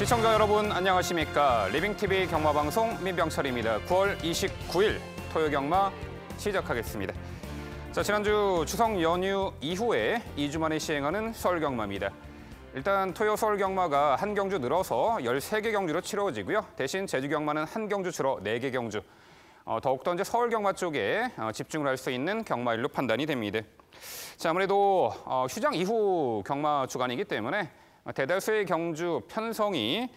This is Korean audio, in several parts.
시청자 여러분 안녕하십니까. 리빙TV 경마방송 민병철입니다. 9월 29일 토요 경마 시작하겠습니다. 자, 지난주 추석 연휴 이후에 2주 만에 시행하는 서울 경마입니다. 일단 토요 서울 경마가 한 경주 늘어서 13개 경주로 치러지고요. 대신 제주 경마는 한 경주 줄어 4개 경주. 더욱더 이제 서울 경마 쪽에 집중을 할 수 있는 경마일로 판단이 됩니다. 자, 아무래도 휴장 이후 경마 주간이기 때문에 대다수의 경주 편성이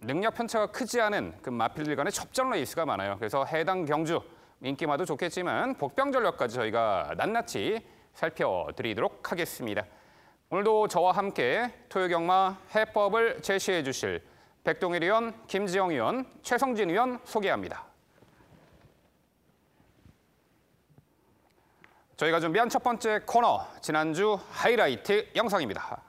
능력 편차가 크지 않은 그 마필들 간의 접전 레이스가 많아요. 그래서 해당 경주 인기마도 좋겠지만 복병 전력까지 저희가 낱낱이 살펴드리도록 하겠습니다. 오늘도 저와 함께 토요 경마 해법을 제시해 주실 백동일 의원, 김지영 의원, 최성진 의원 소개합니다. 저희가 준비한 첫 번째 코너, 지난주 하이라이트 영상입니다.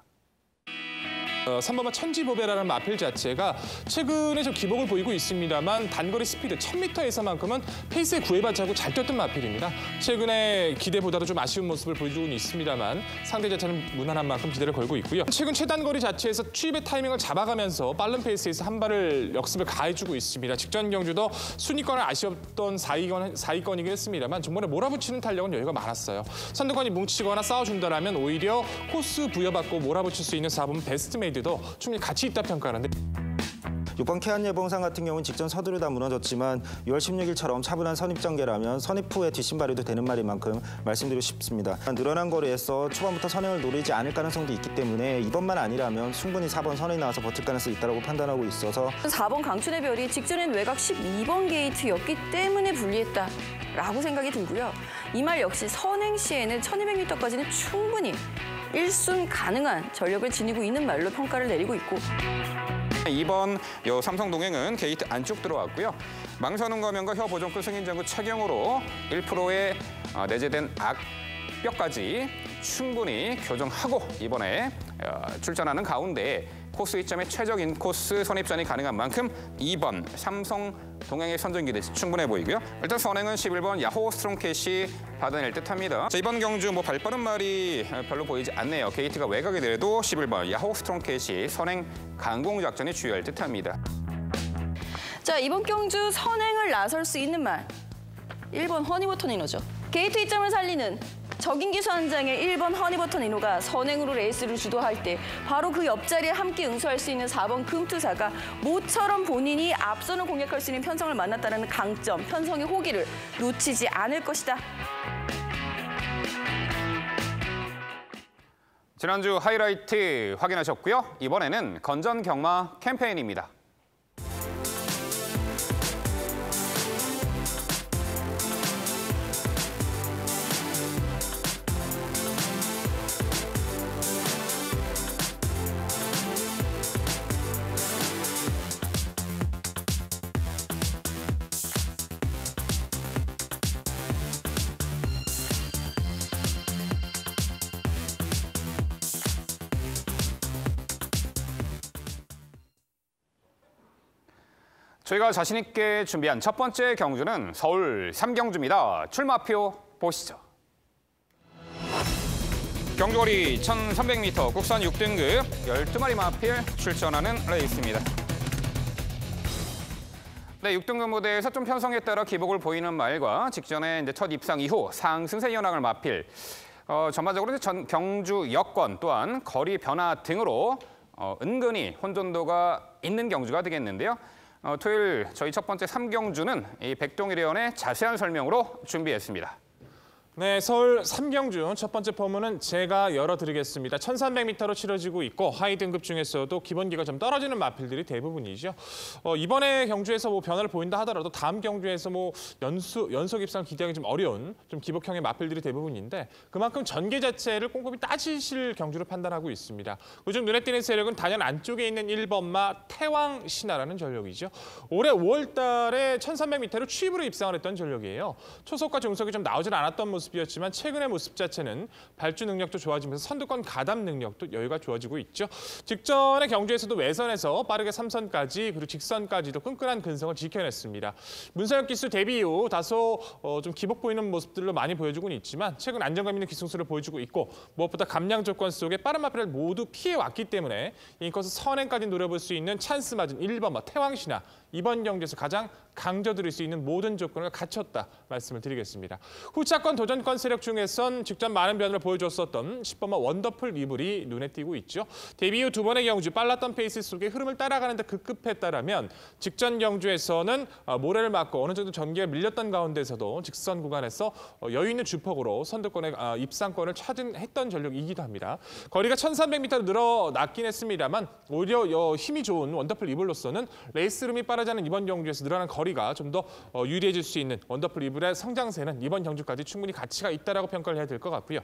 3번마 천지보배라는 마필 자체가 최근에 좀 기복을 보이고 있습니다만 단거리 스피드 1000m에서만큼은 페이스에 구애받지 않고 잘 뛰었던 마필입니다. 최근에 기대보다도 좀 아쉬운 모습을 보여주고는 있습니다만 상대 자체는 무난한 만큼 기대를 걸고 있고요. 최근 최단거리 자체에서 추입의 타이밍을 잡아가면서 빠른 페이스에서 한 발을 역습을 가해주고 있습니다. 직전 경주도 순위권을 아쉬웠던 4위권이긴 했습니다만 중간에 몰아붙이는 탄력은 여유가 많았어요. 선두권이 뭉치거나 싸워준다라면 오히려 코스 부여받고 몰아붙일 수 있는 4번 베스트메이드 도 충분히 가치 있다 평가하는데 6번 캐안예봉상 같은 경우는 직전 서두르다 무너졌지만 6월 16일처럼 차분한 선입전개라면 선입 후에 뒷심발휘도 되는 말인 만큼 말씀드리고 싶습니다. 늘어난 거리에서 초반부터 선행을 노리지 않을 가능성도 있기 때문에 이번만 아니라면 충분히 4번 선에 나와서 버틸 가능성이 있다고 판단하고 있어서 4번 강춘의 별이 직전엔 외곽 12번 게이트였기 때문에 불리했다라고 생각이 들고요. 이 말 역시 선행 시에는 1200m까지는 충분히 1순 가능한 전력을 지니고 있는 말로 평가를 내리고 있고 2번 삼성동행은 게이트 안쪽 들어왔고요. 망선웅 거면과 혀 보정급 승인장구 착용으로 1%의 내재된 악뼈까지 충분히 교정하고 이번에 출전하는 가운데 코스 이점의 최적인 코스 선입전이 가능한 만큼 2번 삼성동행의 선전 기대 충분해 보이고요. 일단 선행은 11번 야호 스트롱캣이 받아낼 듯합니다. 자, 이번 경주 발빠른 말이 별로 보이지 않네요. 게이트가 외곽이 되래도 11번 야호 스트롱캣이 선행 강공 작전이 주요할 듯합니다. 자, 이번 경주 선행을 나설 수 있는 말 1번 허니버터 니노죠. 게이트 이점을 살리는 적인기수 한 장의 1번 허니버터 니노가 선행으로 레이스를 주도할 때 바로 그 옆자리에 함께 응수할 수 있는 4번 금투사가 모처럼 본인이 앞선을 공략할 수 있는 편성을 만났다는 강점, 편성의 호기를 놓치지 않을 것이다. 지난주 하이라이트 확인하셨고요. 이번에는 건전 경마 캠페인입니다. 저희가 자신 있게 준비한 첫 번째 경주는 서울 3경주입니다. 출마표 보시죠. 경주거리 1300m 국산 6등급 12마리 마필 출전하는 레이스입니다. 네, 6등급 무대에서 좀 편성에 따라 기복을 보이는 말과 직전에 이제 첫 입상 이후 상승세 현황을 마필. 전반적으로 경주 여건 또한 거리 변화 등으로 은근히 혼돈도가 있는 경주가 되겠는데요. 토요일 저희 첫 번째 3경주는 이 백동일 의원의 자세한 설명으로 준비했습니다. 네, 서울 3경주 첫 번째 포문은 제가 열어드리겠습니다. 1300m로 치러지고 있고 하위 등급 중에서도 기본기가 좀 떨어지는 마필들이 대부분이죠. 이번에 경주에서 변화를 보인다 하더라도 다음 경주에서 연속 입상을 기대하기 좀 어려운 좀 기복형의 마필들이 대부분인데 그만큼 전개 자체를 꼼꼼히 따지실 경주로 판단하고 있습니다. 그중 눈에 띄는 세력은 단연 안쪽에 있는 1번마 태왕 신화라는 전력이죠. 올해 5월 달에 1300m로 취입으로 입상을 했던 전력이에요. 초속과 중속이 좀 나오질 않았던 모습 모습이었지만 최근의 모습 자체는 발주 능력도 좋아지면서 선두권 가담 능력도 여유가 좋아지고 있죠. 직전의 경주에서도 외선에서 빠르게 3선까지 그리고 직선까지도 끈끈한 근성을 지켜냈습니다. 문서영 기수 데뷔 이후 다소 좀 기복 보이는 모습들로 많이 보여주고는 있지만 최근 안정감 있는 기승수를 보여주고 있고 무엇보다 감량 조건 속에 빠른 마필을 모두 피해왔기 때문에 인코스 선행까지 노려볼 수 있는 찬스 맞은 1번 태왕신화 이번 경기에서 가장 강조드릴 수 있는 모든 조건을 갖췄다 말씀을 드리겠습니다. 후차권 도전권 세력 중에선 직전 많은 변화를 보여줬었던 10번마 원더풀 리블이 눈에 띄고 있죠. 데뷔 후 두 번의 경주 빨랐던 페이스 속에 흐름을 따라가는 데 급급했다라면 직전 경주에서는 모래를 맞고 어느 정도 전개가 밀렸던 가운데서도 직선 구간에서 여유 있는 주폭으로 선두권의 입상권을 했던 전력이기도 합니다. 거리가 1300m로 늘어났긴 했습니다만 오히려 힘이 좋은 원더풀 리블로서는 레이스 흐름이 빠르지 않은 이번 경주에서 늘어난 거리가 좀 더 유리해질 수 있는 원더풀 리블의 성장세는 이번 경주까지 충분히 가치가 있다라고 평가를 해야 될 것 같고요.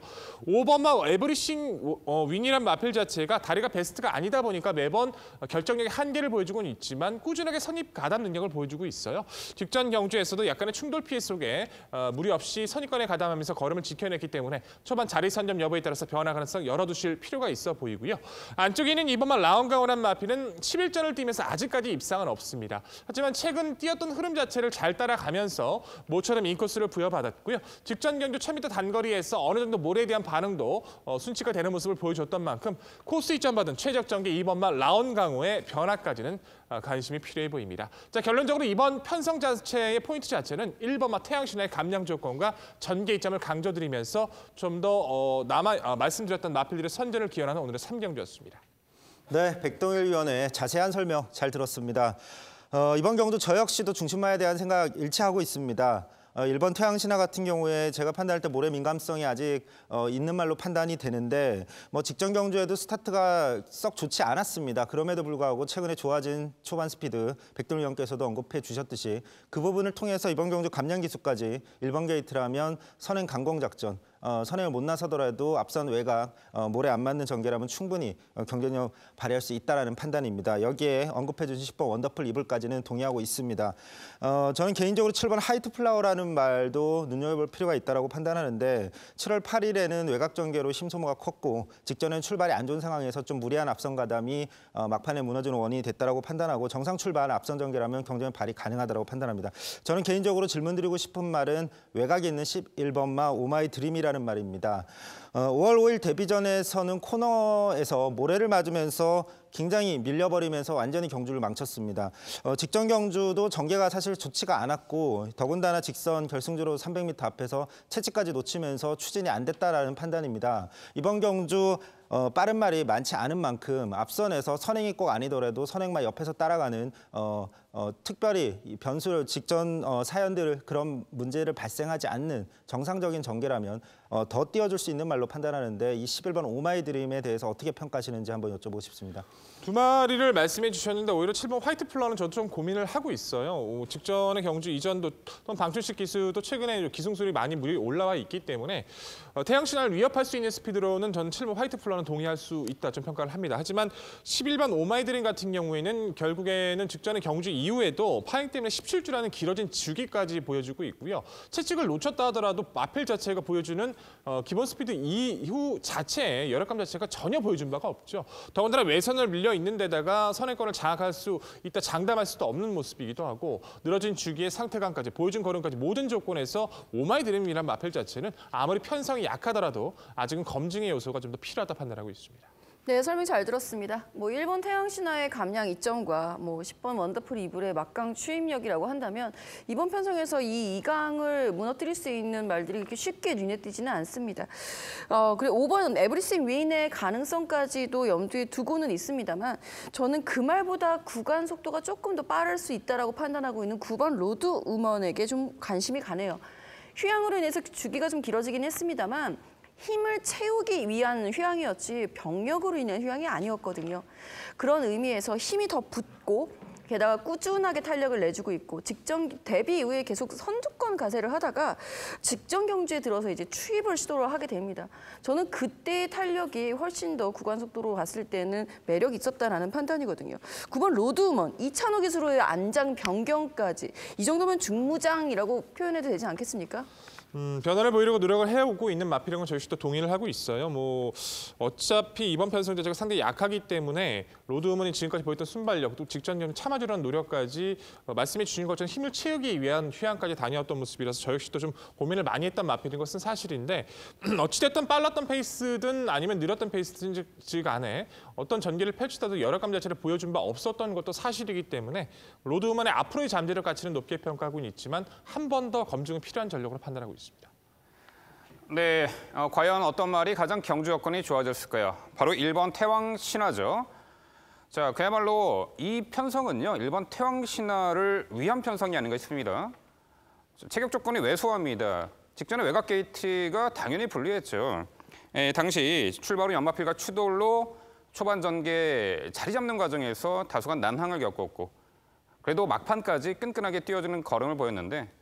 5번마 에브리싱 윈이란 마필 자체가 다리가 베스트가 아니다 보니까 매번 결정력의 한계를 보여주고는 있지만 꾸준하게 선입 가담 능력을 보여주고 있어요. 직전 경주에서도 약간의 충돌 피해 속에 무리 없이 선입권에 가담하면서 걸음을 지켜냈기 때문에 초반 자리 선점 여부에 따라서 변화 가능성 열어두실 필요가 있어 보이고요. 안쪽에 있는 2번마 라운강호란 마필은 11전을 뛰면서 아직까지 입상은 없습니다. 하지만 최근 뛰었던 흐름 자체를 잘 따라가면서 모처럼 인코스를 부여받았고요. 직전 경주 1000m 단거리에서 어느 정도 모래에 대한 반응도 순치가 되는 모습을 보여줬던 만큼 코스 이점 받은 최적 전개 2번마 라운강호의 변화까지는 관심이 필요해 보입니다. 자, 결론적으로 이번 편성 자체의 포인트 자체는 1번마 태양신화의 감량 조건과 전개 이점을 강조드리면서 좀 더 말씀드렸던 마필들의 선전을 기원하는 오늘의 3경주였습니다. 네, 백동일 위원의 자세한 설명 잘 들었습니다. 이번 경도 저 역시도 중심마에 대한 생각 일치하고 있습니다. 1번 태양신화 같은 경우에 제가 판단할 때 모래 민감성이 아직 있는 말로 판단이 되는데 직전 경주에도 스타트가 썩 좋지 않았습니다. 그럼에도 불구하고 최근에 좋아진 초반 스피드 백동일 위원께서도 언급해 주셨듯이 그 부분을 통해서 이번 경주 감량 기수까지 1번 게이트라면 선행 강공 작전 선행을 못 나서더라도 앞선 외곽 모래 안 맞는 전개라면 충분히 경쟁력 발휘할 수 있다는 판단입니다. 여기에 언급해 주신 10번 원더풀 이블까지는 동의하고 있습니다. 저는 개인적으로 7번 하이트 플라워라는 말도 눈여겨볼 필요가 있다고 판단하는데 7월 8일에는 외곽 전개로 힘소모가 컸고 직전엔 출발이 안 좋은 상황에서 좀 무리한 앞선 가담이 막판에 무너지는 원인이 됐다고 판단하고 정상 출발 앞선 전개라면 경쟁력 발휘 가능하다고 판단합니다. 저는 개인적으로 질문드리고 싶은 말은 외곽에 있는 11번마 오마이 드림이라는 말입니다. 5월 5일 데뷔전에서는 코너에서 모래를 맞으면서 굉장히 밀려버리면서 완전히 경주를 망쳤습니다. 직전 경주도 전개가 사실 좋지가 않았고 더군다나 직선 결승주로 300m 앞에서 채찍까지 놓치면서 추진이 안 됐다라는 판단입니다. 이번 경주 빠른 말이 많지 않은 만큼 앞선에서 선행이 꼭 아니더라도 선행만 옆에서 따라가는 특별히 변수 직전 사연들 그런 문제를 발생하지 않는 정상적인 전개라면 더 띄워줄 수 있는 말로 판단하는데 이 11번 오마이 드림에 대해서 어떻게 평가하시는지 한번 여쭤보고 싶습니다. 두 마리를 말씀해 주셨는데 오히려 7번 화이트 플라워는 저도 좀 고민을 하고 있어요. 직전의 경주 이전도 방출식 기수도 최근에 기승술이 많이 올라와 있기 때문에 태양신화를 위협할 수 있는 스피드로는 저는 7번 화이트 플라워는 동의할 수 있다 좀 평가를 합니다. 하지만 11번 오마이 드림 같은 경우에는 결국에는 직전의 경주 이후에도 파행 때문에 17주라는 길어진 주기까지 보여주고 있고요. 채찍을 놓쳤다 하더라도 마필 자체가 보여주는 기본 스피드 이후 자체의 열악감 자체가 전혀 보여준 바가 없죠. 더군다나 외선을 밀려 있는 데다가 선행권을 장악할 수 있다 장담할 수도 없는 모습이기도 하고 늘어진 주기의 상태감까지 보여준 걸음까지 모든 조건에서 오마이 드림이란 마필 자체는 아무리 편성이 약하더라도 아직은 검증의 요소가 좀 더 필요하다 판단하고 있습니다. 네, 설명 잘 들었습니다. 1번 태양신화의 감량 이점과 10번 원더풀 이블의 막강 추임력이라고 한다면 이번 편성에서 이 2강을 무너뜨릴 수 있는 말들이 그렇게 쉽게 눈에 띄지는 않습니다. 그리고 5번 에브리싱 윈의 가능성까지도 염두에 두고는 있습니다만 저는 그 말보다 구간 속도가 조금 더 빠를 수 있다고 판단하고 있는 9번 로드 우먼에게 좀 관심이 가네요. 휴양으로 인해서 주기가 좀 길어지긴 했습니다만 힘을 채우기 위한 휴양이었지 병력으로 인한 휴양이 아니었거든요. 그런 의미에서 힘이 더 붙고 게다가 꾸준하게 탄력을 내주고 있고 직전 데뷔 이후에 계속 선두권 가세를 하다가 직전 경주에 들어서 이제 추입을 시도를 하게 됩니다. 저는 그때의 탄력이 훨씬 더 구간 속도로 갔을 때는 매력이 있었다라는 판단이거든요. 9번 로드우먼, 이찬호 기수로의 안장 변경까지 이 정도면 중무장이라고 표현해도 되지 않겠습니까? 변화를 보이려고 노력을 해오고 있는 마필인 건 저희 역시도 동의를 하고 있어요. 뭐 어차피 이번 편성 자체가 상당히 약하기 때문에 로드우먼이 지금까지 보였던 순발력, 또 직전전 참아주려는 노력까지 말씀해 주신 것처럼 힘을 채우기 위한 휴양까지 다녀왔던 모습이라서 저 역시도 좀 고민을 많이 했던 마필인 것은 사실인데 어찌됐든 빨랐던 페이스든 아니면 느렸던 페이스든지 간에 어떤 전개를 펼치다도 열악감 자체를 보여준 바 없었던 것도 사실이기 때문에 로드우먼의 앞으로의 잠재력 가치는 높게 평가하고는 있지만 한 번 더 검증은 필요한 전력으로 판단하고 있습니다. 네, 과연 어떤 말이 가장 경주 여건이 좋아졌을까요? 바로 1번 태왕 신화죠. 자, 그야말로 이 편성은요, 1번 태왕 신화를 위한 편성이 아닌가 싶습니다. 체격 조건이 왜소합니다. 직전에 외곽 게이트가 당연히 불리했죠. 당시 출발 후 연마필과 추돌로 초반 전개 자리 잡는 과정에서 다소간 난항을 겪었고 그래도 막판까지 끈끈하게 뛰어주는 걸음을 보였는데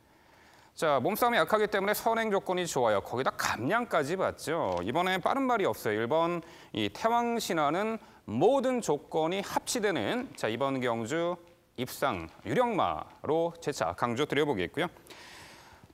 자, 몸싸움이 약하기 때문에 선행 조건이 좋아요. 거기다 감량까지 받죠. 이번에 빠른 말이 없어요. 1번 이 태왕 신화는 모든 조건이 합치되는 자, 이번 경주 입상 유력마로 재차 강조 드려보겠고요.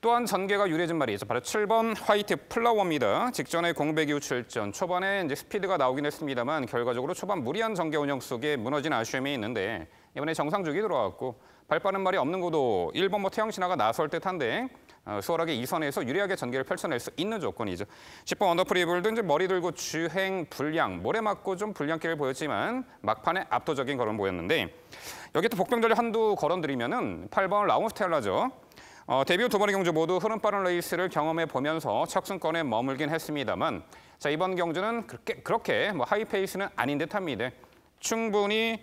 또한 전개가 유리해진 말이죠. 바로 7번 화이트 플라워입니다. 직전에 공백 이후 출전, 초반에 이제 스피드가 나오긴 했습니다만 결과적으로 초반 무리한 전개 운영 속에 무너진 아쉬움이 있는데 이번에 정상주기 들어왔고 발 빠른 말이 없는 구도 1번 뭐 태양 신화가 나설 듯한데 수월하게 2선에서 유리하게 전개를 펼쳐낼 수 있는 조건이죠. 10번 언더프리블도 이제 머리 들고 주행 불량, 모래 맞고 좀 불량기를 보였지만 막판에 압도적인 걸음 보였는데 여기 또 복병전력 한두 걸어드리면은 8번 라운스텔라죠. 데뷔 후 두 번의 경주 모두 흐름 빠른 레이스를 경험해 보면서 척순권에 머물긴 했습니다만 자, 이번 경주는 그렇게 뭐 하이 페이스는 아닌 듯합니다. 충분히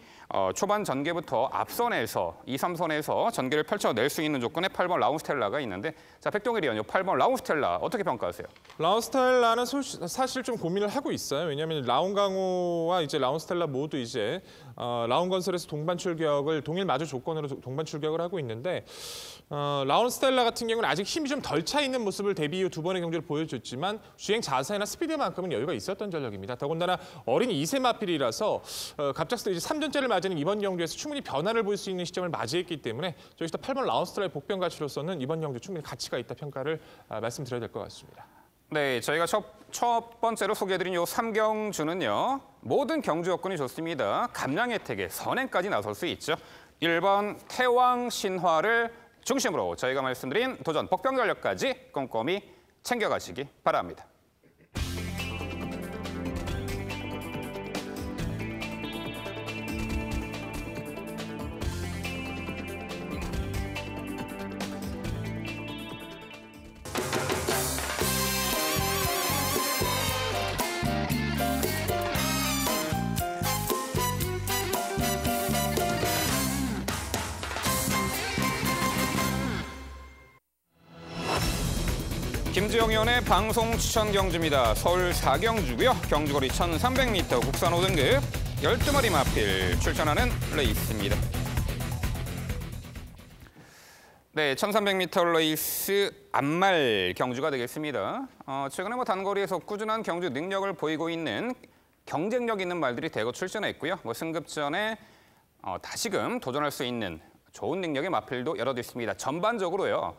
초반 전개부터 앞선에서 2, 3선에서 전개를 펼쳐낼 수 있는 조건에 8번 라운스텔라가 있는데 자, 백동일 의원요. 8번 라운스텔라 어떻게 평가하세요? 라운스텔라는 사실 좀 고민을 하고 있어요. 왜냐하면 라운강호와 이제 라운스텔라 모두 이제 라운건설에서 동반 출격을 동일 마주 조건으로 동반 출격을 하고 있는데 라운스텔라 같은 경우는 아직 힘이 좀 덜 차 있는 모습을 데뷔 후 두 번의 경주를 보여줬지만 주행 자세나 스피드만큼은 여유가 있었던 전력입니다. 더군다나 어린 2세 마필이라서 갑작스레 이제 3전째를 맞이하는 이번 경주에서 충분히 변화를 볼 수 있는 시점을 맞이했기 때문에 저기서 8번 라운스텔라의 복병 가치로서는 이번 경주 충분히 가치가 있다 평가를 말씀드려야 될 것 같습니다. 네, 저희가 첫 번째로 소개해드린 이 3경주는요. 모든 경주 여건이 좋습니다. 감량 혜택에 선행까지 나설 수 있죠. 1번 태왕 신화를 중심으로 저희가 말씀드린 도전 복병 전력까지 꼼꼼히 챙겨가시기 바랍니다. 김지영 의원의 방송 추천 경주입니다. 서울 4경주고요. 경주거리 1,300m 국산 5등급 12마리 마필 출전하는 레이스입니다. 네, 1,300m 레이스 앞말 경주가 되겠습니다. 최근에 뭐 단거리에서 꾸준한 경주 능력을 보이고 있는 경쟁력 있는 말들이 대거 출전했고요. 뭐 승급전에 다시금 도전할 수 있는 좋은 능력의 마필도 여럿 있습니다. 전반적으로요.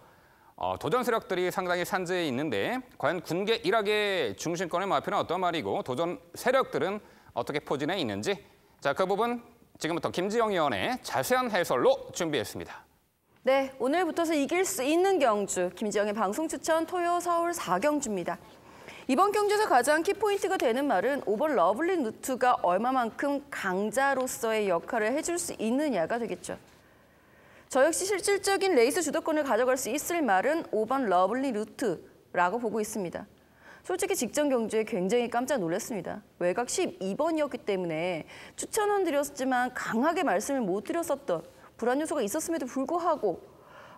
도전 세력들이 상당히 산재해 있는데 과연 군계 일학의 중심권의 마필은 어떤 말이고 도전 세력들은 어떻게 포진해 있는지 자, 그 부분 지금부터 김지영 의원의 자세한 해설로 준비했습니다. 네, 오늘부터서 이길 수 있는 경주 김지영의 방송 추천 토요 서울 4경주입니다. 이번 경주에서 가장 키포인트가 되는 말은 5번 러블리 누트가 얼마만큼 강자로서의 역할을 해줄 수 있느냐가 되겠죠. 저 역시 실질적인 레이스 주도권을 가져갈 수 있을 말은 5번 러블리 루트라고 보고 있습니다. 솔직히 직전 경주에 굉장히 깜짝 놀랐습니다. 외곽 12번이었기 때문에 추천은 드렸지만 강하게 말씀을 못 드렸었던 불안 요소가 있었음에도 불구하고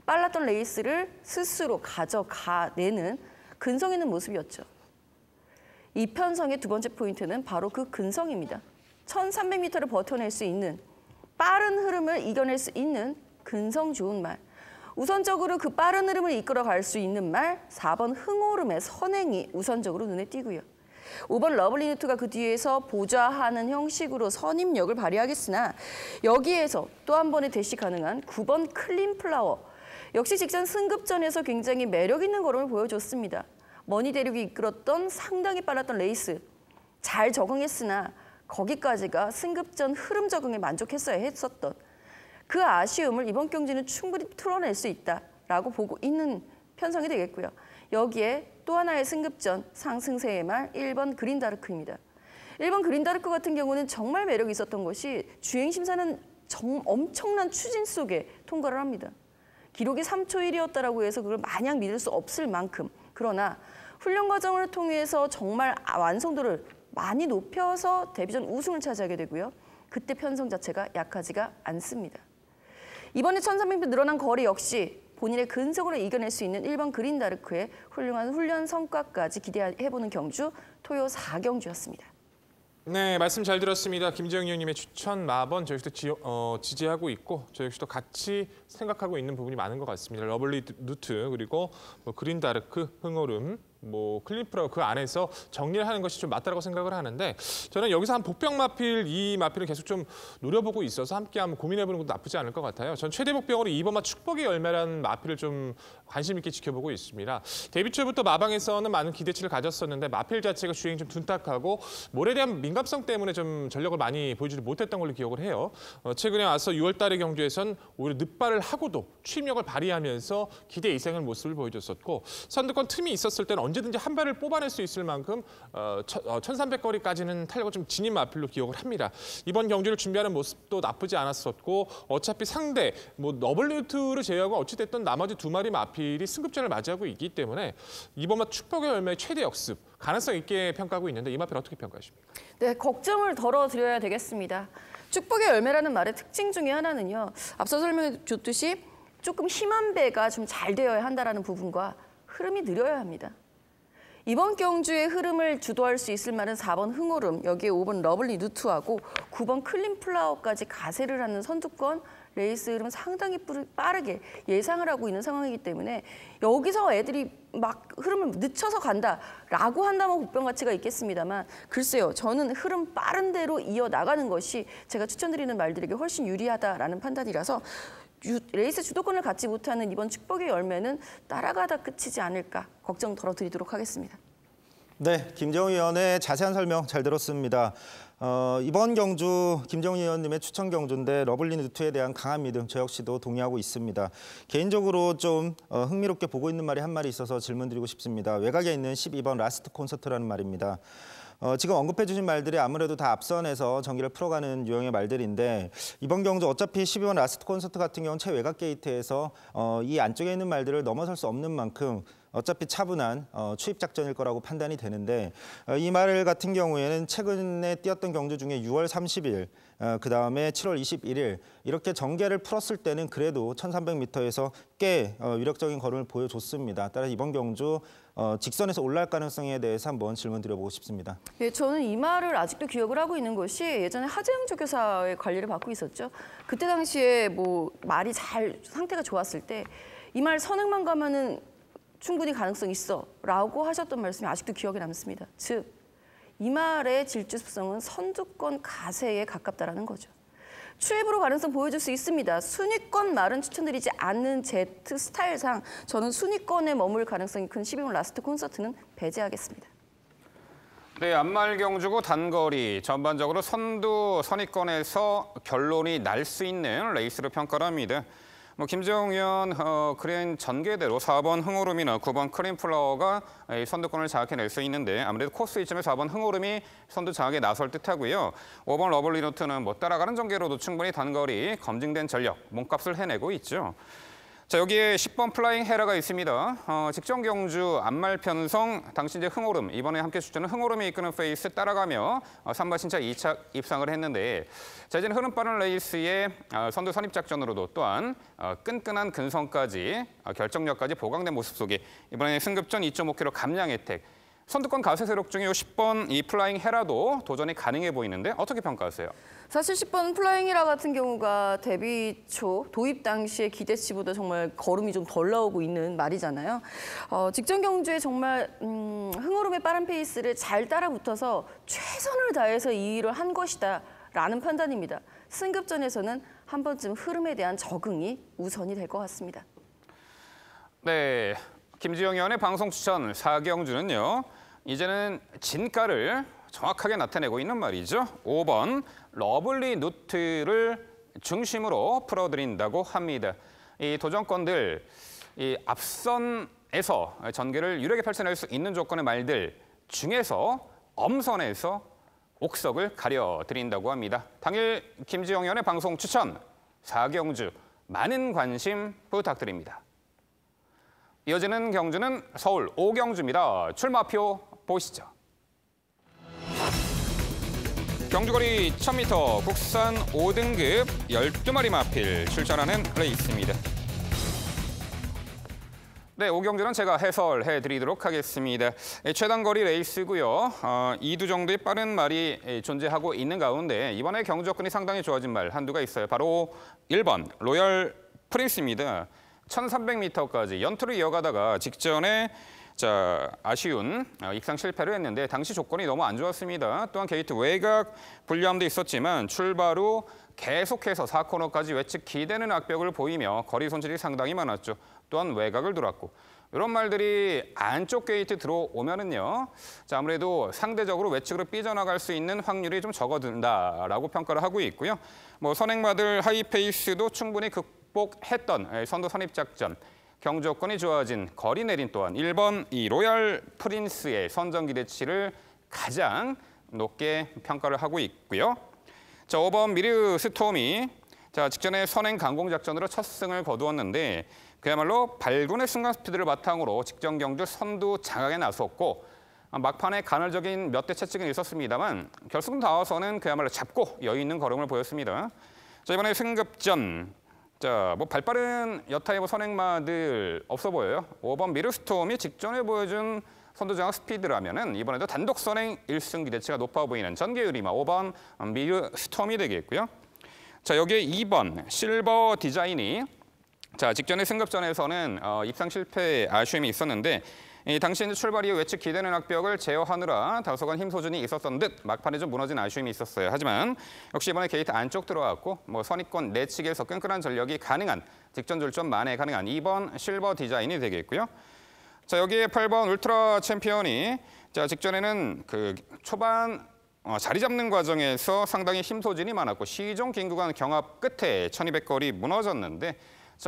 빨랐던 레이스를 스스로 가져가내는 근성 있는 모습이었죠. 이 편성의 두 번째 포인트는 바로 그 근성입니다. 1,300m를 버텨낼 수 있는 빠른 흐름을 이겨낼 수 있는 근성 좋은 말. 우선적으로 그 빠른 흐름을 이끌어갈 수 있는 말 4번 흥오름의 선행이 우선적으로 눈에 띄고요. 5번 러블리 누트가 그 뒤에서 보좌하는 형식으로 선임력을 발휘하겠으나 여기에서 또 한 번의 대시 가능한 9번 클린 플라워. 역시 직전 승급전에서 굉장히 매력 있는 걸음을 보여줬습니다. 머니 대륙이 이끌었던 상당히 빨랐던 레이스. 잘 적응했으나 거기까지가 승급전 흐름 적응에 만족했어야 했었던 그 아쉬움을 이번 경기는 충분히 풀어낼 수 있다라고 보고 있는 편성이 되겠고요. 여기에 또 하나의 승급전 상승세의 말 1번 그린다르크입니다. 1번 그린다르크 같은 경우는 정말 매력이 있었던 것이 주행 심사는 엄청난 추진 속에 통과를 합니다. 기록이 3초 1이었다라고 해서 그걸 마냥 믿을 수 없을 만큼 그러나 훈련 과정을 통해서 정말 완성도를 많이 높여서 데뷔전 우승을 차지하게 되고요. 그때 편성 자체가 약하지가 않습니다. 이번에 1300m 늘어난 거리 역시 본인의 근성으로 이겨낼 수 있는 1번 그린다르크의 훌륭한 훈련 성과까지 기대해보는 경주 토요 4경주였습니다. 네, 말씀 잘 들었습니다. 김재영 의원님의 추천 마번 저희 역시도 지지하고 있고 저희 역시도 같이 생각하고 있는 부분이 많은 것 같습니다. 러블리 누트 그리고 그린다르크, 흥오름, 클린프라워 그 안에서 정리를 하는 것이 좀 맞다라고 생각을 하는데 저는 여기서 한 복병 마필, 이 마필을 계속 좀 노려보고 있어서 함께 한번 고민해보는 것도 나쁘지 않을 것 같아요. 전 최대 복병으로 2번마 축복의 열매라는 마필을 좀 관심 있게 지켜보고 있습니다. 데뷔 초부터 마방에서는 많은 기대치를 가졌었는데 마필 자체가 주행이 좀 둔탁하고 몰에 대한 민감성 때문에 좀 전력을 많이 보여주지 못했던 걸로 기억을 해요. 최근에 와서 6월 달의 경주에선 오히려 늦발을 하고도 추임력을 발휘하면서 기대 이상의 모습을 보여줬었고 선두권 틈이 있었을 때는 언제든지 한 발을 뽑아낼 수 있을 만큼 1300거리까지는 탄력을 좀 지닌 마필로 기억을 합니다. 이번 경주를 준비하는 모습도 나쁘지 않았었고 어차피 상대 너블리누트를 제외하고 어찌됐든 나머지 두 마리 마필이 승급전을 맞이하고 있기 때문에 이번만 축복의 열매의 최대 역습 가능성 있게 평가하고 있는데 이 마필 어떻게 평가하십니까? 네, 걱정을 덜어드려야 되겠습니다. 축복의 열매라는 말의 특징 중에 하나는요. 앞서 설명해 줬듯이 조금 힘한 배가 좀 잘 되어야 한다는 부분과 흐름이 느려야 합니다. 이번 경주의 흐름을 주도할 수 있을 만한 4번 흥오름, 여기에 5번 러블리 누트하고 9번 클린플라워까지 가세를 하는 선두권 레이스 흐름 상당히 빠르게 예상을 하고 있는 상황이기 때문에 여기서 애들이 막 흐름을 늦춰서 간다라고 한다면 복병 가치가 있겠습니다만 글쎄요. 저는 흐름 빠른 대로 이어나가는 것이 제가 추천드리는 말들에게 훨씬 유리하다라는 판단이라서 레이스 주도권을 갖지 못하는 이번 축복의 열매는 따라가다 끝이지 않을까 걱정 덜어드리도록 하겠습니다. 네, 김재웅 의원의 자세한 설명 잘 들었습니다. 이번 경주 김재웅 의원님의 추천 경주인데 러블리 누트에 대한 강한 믿음 저 역시도 동의하고 있습니다. 개인적으로 좀 흥미롭게 보고 있는 말이 한 마리 있어서 질문드리고 싶습니다. 외곽에 있는 12번 라스트 콘서트라는 말입니다. 지금 언급해 주신 말들이 아무래도 다 앞선에서 전기를 풀어가는 유형의 말들인데 이번 경주 어차피 12번 라스트 콘서트 같은 경우는 최외곽 게이트에서 이 안쪽에 있는 말들을 넘어설 수 없는 만큼 어차피 차분한 추입 작전일 거라고 판단이 되는데 이 말 같은 경우에는 최근에 뛰었던 경주 중에 6월 30일, 그다음에 7월 21일 이렇게 전개를 풀었을 때는 그래도 1300m에서 꽤 위력적인 걸음을 보여줬습니다. 따라서 이번 경주 직선에서 올라갈 가능성에 대해서 한번 질문 드려보고 싶습니다. 네, 저는 이 말을 아직도 기억을 하고 있는 것이 예전에 하재영 조교사의 관리를 받고 있었죠. 그때 당시에 말이 잘 상태가 좋았을 때 이 말 선행만 가면은 충분히 가능성 있어라고 하셨던 말씀이 아직도 기억에 남습니다. 즉, 이 말의 질주습성은 선두권 가세에 가깝다라는 거죠. 추입으로 가능성 보여줄 수 있습니다. 순위권 말은 추천드리지 않는 제 스타일상 저는 순위권에 머물 가능성이 큰 12번 라스트 콘서트는 배제하겠습니다. 네, 앞말 경주고 단거리 전반적으로 선두 선위권에서 결론이 날 수 있는 레이스로 평가를 합니다. 김재웅 의원 그린 전개대로 4번 흥오름이나 9번 크림플라워가 선두권을 장악해낼 수 있는데 아무래도 코스 이점에 4번 흥오름이 선두 장악에 나설 듯하고요. 5번 러블리 노트는 따라가는 전개로도 충분히 단거리 검증된 전력, 몸값을 해내고 있죠. 자, 여기에 10번 플라잉 헤라가 있습니다. 직전 경주 앞말 편성 당시 이제 흥오름, 이번에 함께 추천은 흥오름이 이끄는 페이스 따라가며 3번 신차 2차 입상을 했는데 자, 이제는 흐름 빠른 레이스의 선두 선입 작전으로도 또한 끈끈한 근성까지 결정력까지 보강된 모습 속에 이번에 승급전 2.5km 감량 혜택, 선두권 가세 세력 중에 10번 이 플라잉 헤라도 도전이 가능해 보이는데 어떻게 평가하세요? 사실 10번 플라잉 헤라 같은 경우가 데뷔 초 도입 당시의 기대치보다 정말 걸음이 좀 덜 나오고 있는 말이잖아요. 직전 경주에 정말 흥오름의 빠른 페이스를 잘 따라붙어서 최선을 다해서 이 일을 한 것이다라는 판단입니다. 승급전에서는 한 번쯤 흐름에 대한 적응이 우선이 될 것 같습니다. 네, 김지영 의원의 방송 추천 4경주는요. 이제는 진가를 정확하게 나타내고 있는 말이죠. 5번 러블리 누트를 중심으로 풀어드린다고 합니다. 이 도전권들, 이 앞선에서 전개를 유력에 펼쳐낼 수 있는 조건의 말들 중에서 엄선해서 옥석을 가려드린다고 합니다. 당일 김지영 의원의 방송 추천 4경주 많은 관심 부탁드립니다. 이어지는 경주는 서울 5경주입니다. 출마표 보시죠. 경주거리 1000m 국산 5등급 12마리 마필 출전하는 레이스입니다. 네, 5경주는 제가 해설해 드리도록 하겠습니다. 최단거리 레이스고요. 2두 정도의 빠른 말이 존재하고 있는 가운데 이번에 경주 조건이 상당히 좋아진 말 한두가 있어요. 바로 1번 로열 프린스입니다. 1300m까지 연투를 이어가다가 직전에 아쉬운 입상 실패를 했는데 당시 조건이 너무 안 좋았습니다. 또한 게이트 외곽 불리함도 있었지만 출발 후 계속해서 4코너까지 외측 기대는 악벽을 보이며 거리 손실이 상당히 많았죠. 또한 외곽을 돌았고 이런 말들이 안쪽 게이트 들어오면은요. 아무래도 상대적으로 외측으로 삐져나갈 수 있는 확률이 좀 적어든다라고 평가를 하고 있고요. 선행마들 하이페이스도 충분히 극복했던 선두 선입작전. 경주 조건이 좋아진 거리 내린 또한 1번 이 로얄 프린스의 선정 기대치를 가장 높게 평가를 하고 있고요. 5번 미르 스톰이 직전에 선행 강공 작전으로 첫 승을 거두었는데 그야말로 발군의 순간 스피드를 바탕으로 직전 경주 선두 장악에 나섰고 막판에 간헐적인 몇 대 채찍은 있었습니다만 결승 나와서는 그야말로 잡고 여유 있는 걸음을 보였습니다. 이번에 승급전 발빠른 여타의 선행마들 없어 보여요. 5번 미르스톰이 직전에 보여준 선두장악 스피드라면은 이번에도 단독 선행 1승 기대치가 높아 보이는 전계유리마 5번 미르스톰이 되겠고요. 여기에 2번 실버 디자인이 직전의 승급전에서는 입상 실패 아쉬움이 있었는데 당시 출발 이후 외측 기대는 악벽을 제어하느라 다소간 힘 소진이 있었던 듯 막판에 좀 무너진 아쉬움이 있었어요. 하지만 역시 이번에 게이트 안쪽 들어왔고 선입권 내측에서 끈끈한 전력이 가능한 직전 졸점 만에 가능한 2번 실버 디자인이 되겠고요. 여기에 8번 울트라 챔피언이 직전에는 초반 자리 잡는 과정에서 상당히 힘 소진이 많았고 시종 긴 구간 경합 끝에 1200거리 무너졌는데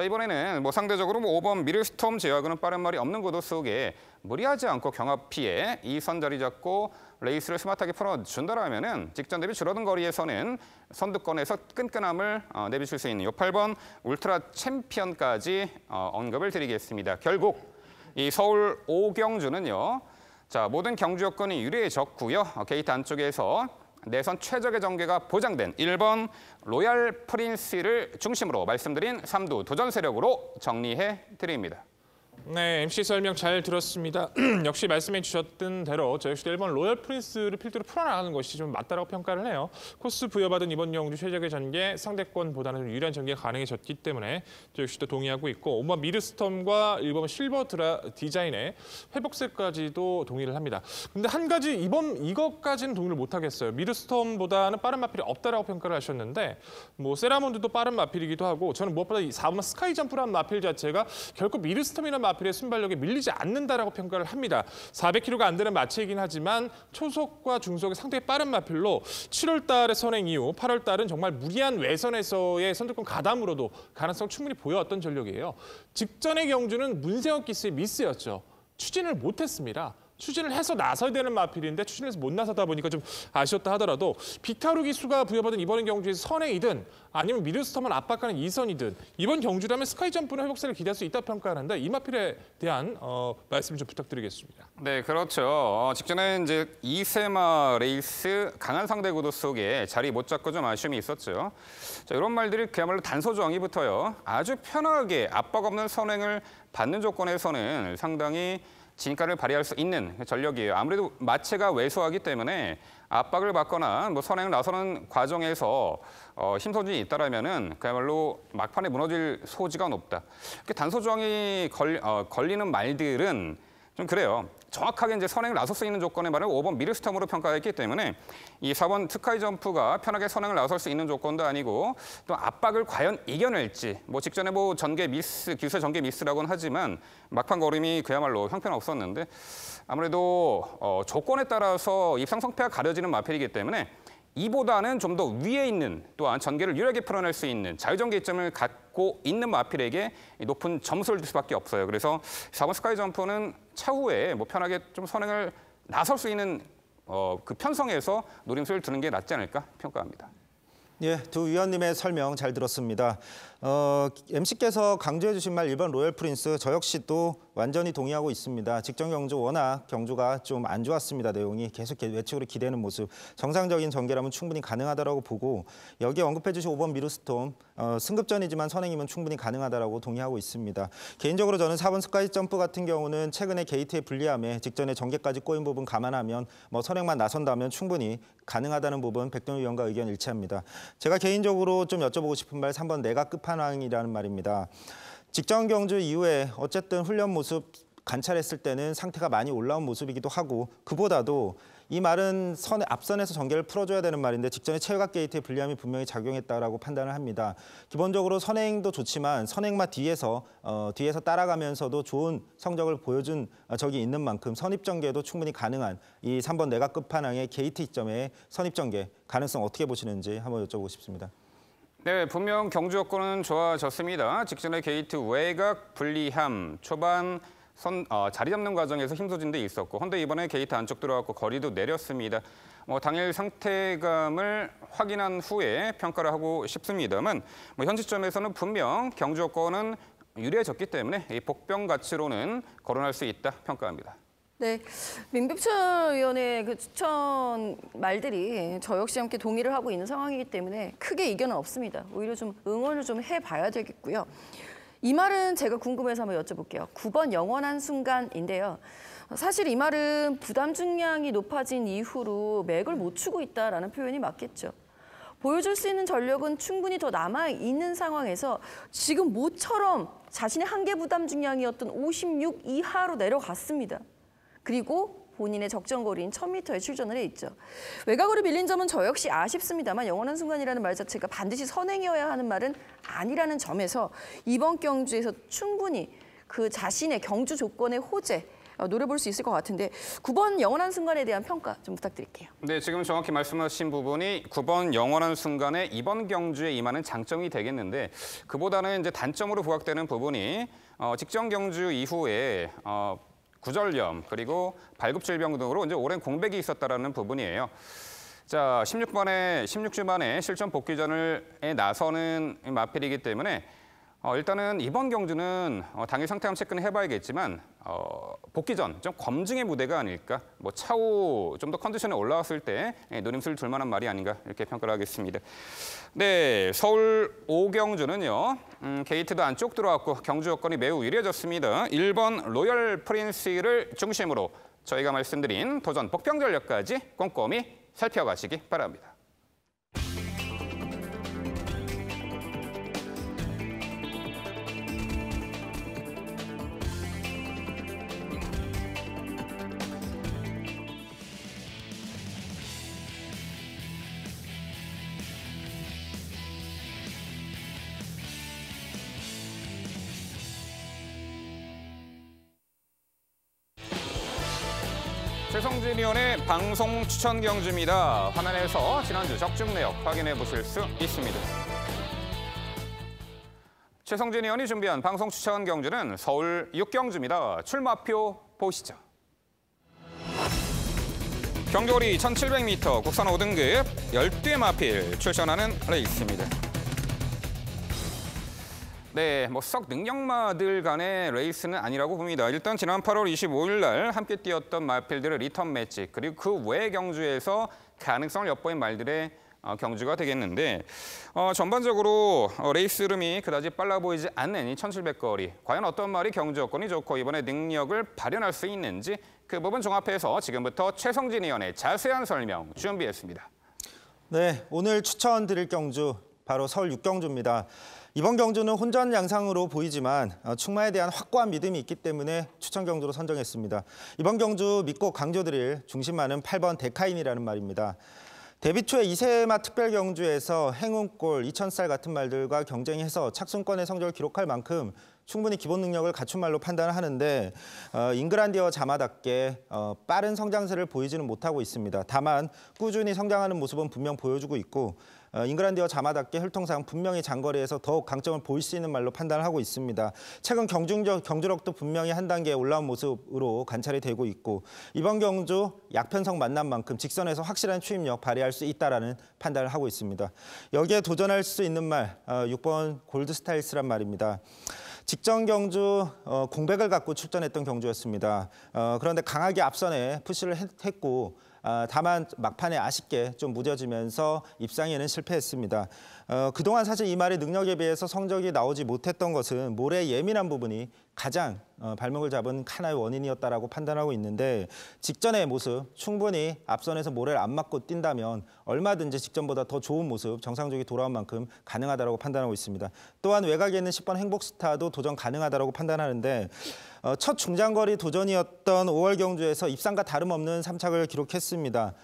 이번에는 상대적으로 5번 미르스톰 제어하고는 빠른 말이 없는 구도 속에 무리하지 않고 경합 피해 2선 자리 잡고 레이스를 스마트하게 풀어준다라면은 직전 대비 줄어든 거리에서는 선두권에서 끈끈함을 내비칠 수 있는 이 8번 울트라 챔피언까지 언급을 드리겠습니다. 결국 이 서울 5경주는요. 모든 경주 여건이 유리해졌고요. 게이트 안쪽에서 내선 최적의 전개가 보장된 1번 로얄 프린스를 중심으로 말씀드린 3두 도전 세력으로 정리해 드립니다. 네, MC 설명 잘 들었습니다. 역시 말씀해 주셨던 대로 저 역시 1번 로열 프린스를 필두로 풀어나가는 것이 좀 맞다라고 평가를 해요. 코스 부여받은 이번 경주 최적의 전개 상대권보다는 좀 유리한 전개가 가능해졌기 때문에 저 역시도 동의하고 있고 5번 미르스톰과 1번 실버 디자인의 회복세까지도 동의를 합니다. 근데 한 가지 이것까지는 동의를 못 하겠어요. 미르스톰보다는 빠른 마필이 없다라고 평가를 하셨는데 세라몬드도 빠른 마필이기도 하고 저는 무엇보다 이 4번 스카이 점프라는 마필 자체가 결코 미르스톰이라는 마필의 순발력에 밀리지 않는다라고 평가를 합니다. 400km가 안 되는 마체이긴 하지만 초속과 중속의 상당히 빠른 마필로 7월 달에 선행 이후 8월 달은 정말 무리한 외선에서의 선두권 가담으로도 가능성 충분히 보여왔던 전력이에요. 직전의 경주는 문세영 기스의 미스였죠. 추진을 못했습니다. 추진을 해서 나서야 되는 마필인데 추진을 해서 못 나서다 보니까 좀 아쉬웠다 하더라도 비타루 기수가 부여받은 이번 경주에서 선행이든 아니면 미르스톰을 압박하는 2선이든 이번 경주라면 스카이 점프는 회복세를 기대할 수 있다 평가하는데 이 마필에 대한 말씀 좀 부탁드리겠습니다. 네, 그렇죠. 직전에 이제 2세마 레이스 강한 상대 구도 속에 자리 못 잡고 좀 아쉬움이 있었죠. 이런 말들이 그야말로 단소정의부터요. 아주 편하게 압박 없는 선행을 받는 조건에서는 상당히 진가를 발휘할 수 있는 전력이에요. 아무래도 마체가 왜소하기 때문에 압박을 받거나 선행을 나서는 과정에서 힘 소진이 있다라면은 그야말로 막판에 무너질 소지가 높다. 단소조항이 걸리는 말들은 좀 그래요. 정확하게 이제 선행을 나설 수 있는 조건에 반해 5번 미르스톰으로 평가했기 때문에 이 4번 스카이 점프가 편하게 선행을 나설 수 있는 조건도 아니고 또 압박을 과연 이겨낼지 뭐 직전에 뭐 전개 미스, 기술 전개 미스라고는 하지만 막판 걸음이 그야말로 형편없었는데 아무래도 조건에 따라서 입상 성패가 가려지는 마필이기 때문에 이보다는 좀 더 위에 있는 또한 전개를 유리하게 풀어낼 수 있는 자유전개 이점을 갖고 있는 마필에게 높은 점수를 줄 수밖에 없어요. 그래서 4번 스카이 점프는 차후에 뭐 편하게 좀 선행을 나설 수 있는 그 편성에서 노림수를 두는 게 낫지 않을까 평가합니다. 예, 두 위원님의 설명 잘 들었습니다. MC께서 강조해 주신 말 1번 로열 프린스 저 역시도 완전히 동의하고 있습니다. 직전 경주 워낙 경주가 좀 안 좋았습니다. 내용이 계속 외측으로 기대는 모습. 정상적인 전개라면 충분히 가능하다고 보고 여기에 언급해 주신 5번 미르스톰 승급전이지만 선행이면 충분히 가능하다고 동의하고 있습니다. 개인적으로 저는 4번 스카이 점프 같은 경우는 최근에 게이트의 불리함에 직전에 전개까지 꼬인 부분 감안하면 뭐 선행만 나선다면 충분히 가능하다는 부분 백동희 위원과 의견 일치합니다. 제가 개인적으로 좀 여쭤보고 싶은 말 3번 내각 끝판왕이라는 말입니다. 직전 경주 이후에 어쨌든 훈련 모습 관찰했을 때는 상태가 많이 올라온 모습이기도 하고 그보다도 이 말은 앞선에서 전개를 풀어줘야 되는 말인데 직전에 체외각 게이트의 불리함이 분명히 작용했다라고 판단을 합니다. 기본적으로 선행도 좋지만 선행마 뒤에서 따라가면서도 좋은 성적을 보여준 적이 있는 만큼 선입전개도 충분히 가능한 이 3번 내각 끝판왕의 게이트 이점의 선입전개 가능성 어떻게 보시는지 한번 여쭤보고 싶습니다. 네, 분명 경주 여건은 좋아졌습니다. 직전에 게이트 외곽 불리함, 초반 자리 잡는 과정에서 힘소진 데 있었고 헌데 이번에 게이트 안쪽 들어갔고 거리도 내렸습니다. 당일 상태감을 확인한 후에 평가를 하고 싶습니다만 현 시점에서는 분명 경주 여건은 유리해졌기 때문에 이 복병 가치로는 거론할 수 있다 평가합니다. 네, 민병철 위원의 그 추천 말들이 저 역시 함께 동의를 하고 있는 상황이기 때문에 크게 이견은 없습니다. 오히려 좀 응원을 좀 해봐야 되겠고요. 이 말은 제가 궁금해서 한번 여쭤볼게요. 9번 영원한 순간인데요. 사실 이 말은 부담 중량이 높아진 이후로 맥을 못 추고 있다라는 표현이 맞겠죠. 보여줄 수 있는 전력은 충분히 더 남아있는 상황에서 지금 모처럼 자신의 한계 부담 중량이었던 56 이하로 내려갔습니다. 그리고 본인의 적정거리인 1000m에 출전을 해 있죠. 외곽으로 밀린 점은 저 역시 아쉽습니다만 영원한 순간이라는 말 자체가 반드시 선행이어야 하는 말은 아니라는 점에서 이번 경주에서 충분히 그 자신의 경주 조건의 호재 노려볼 수 있을 것 같은데 9번 영원한 순간에 대한 평가 좀 부탁드릴게요. 네, 지금 정확히 말씀하신 부분이 9번 영원한 순간에 이번 경주에 임하는 장점이 되겠는데 그보다는 이제 단점으로 부각되는 부분이 직전 경주 이후에 구절염 그리고 발굽질병 등으로 이제 오랜 공백이 있었다라는 부분이에요. 자, 16주 만에 실전 복귀전에 나서는 마필이기 때문에 일단은 이번 경주는 당일 상태함 체크는 해봐야겠지만 복귀전 좀 검증의 무대가 아닐까. 차후 좀 더 컨디션에 올라왔을 때 노림수를 둘 만한 말이 아닌가 이렇게 평가를 하겠습니다. 네, 서울 5경주는요. 게이트도 안쪽 들어왔고 경주 여건이 매우 유리해졌습니다. 1번 로열 프린스를 중심으로 저희가 말씀드린 도전 복병 전력까지 꼼꼼히 살펴가시기 바랍니다. 최성진 의원의 방송 추천 경주입니다. 화면에서 지난주 적중 내역 확인해 보실 수 있습니다. 최성진 의원이 준비한 방송 추천 경주는 서울 6경주입니다. 출마표 보시죠. 경주거리 1700m 국산 5등급 12회 마필 출전하는 레이스입니다. 네, 썩 능력마들 간의 레이스는 아니라고 봅니다. 일단 지난 8월 25일 날 함께 뛰었던 마필들의 리턴 매치 그리고 그 외 경주에서 가능성을 엿보인 말들의 경주가 되겠는데 전반적으로 레이스 흐름이 그다지 빨라 보이지 않는 이 1700거리 과연 어떤 말이 경주 여건이 좋고 이번에 능력을 발현할 수 있는지 그 부분 종합해서 지금부터 최성진 의원의 자세한 설명 준비했습니다. 네, 오늘 추천드릴 경주 바로 서울 6경주입니다. 이번 경주는 혼전 양상으로 보이지만 충마에 대한 확고한 믿음이 있기 때문에 추천 경주로 선정했습니다. 이번 경주 믿고 강조드릴 중심마는 8번 데카인이라는 말입니다. 데뷔 초에 이세마 특별 경주에서 행운골, 2000살 같은 말들과 경쟁해서 착순권의 성적을 기록할 만큼 충분히 기본 능력을 갖춘 말로 판단하는데 잉그란디어 자마답게 빠른 성장세를 보이지는 못하고 있습니다. 다만 꾸준히 성장하는 모습은 분명 보여주고 있고 잉그란디어 자마답게 혈통상 분명히 장거리에서 더욱 강점을 보일 수 있는 말로 판단하고 있습니다. 최근 경주력도 분명히 한 단계 올라온 모습으로 관찰이 되고 있고 이번 경주 약편성 만난 만큼 직선에서 확실한 추임력 발휘할 수 있다라는 판단을 하고 있습니다. 여기에 도전할 수 있는 말 6번 골드스타일스란 말입니다. 직전 경주 공백을 갖고 출전했던 경주였습니다. 그런데 강하게 앞선에 푸시를 했고 다만 막판에 아쉽게 좀 무뎌지면서 입상에는 실패했습니다. 그동안 사실 이 말이 능력에 비해서 성적이 나오지 못했던 것은 모래의 예민한 부분이 가장 발목을 잡은 하나의 원인이었다라고 판단하고 있는데 직전의 모습 충분히 앞선에서 모래를 안 맞고 뛴다면 얼마든지 직전보다 더 좋은 모습 정상적이 돌아온 만큼 가능하다라고 판단하고 있습니다. 또한 외곽에 있는 10번 행복스타도 도전 가능하다라고 판단하는데 첫 중장거리 도전이었던 5월 경주에서 입상과 다름없는 3착을 기록했습니다.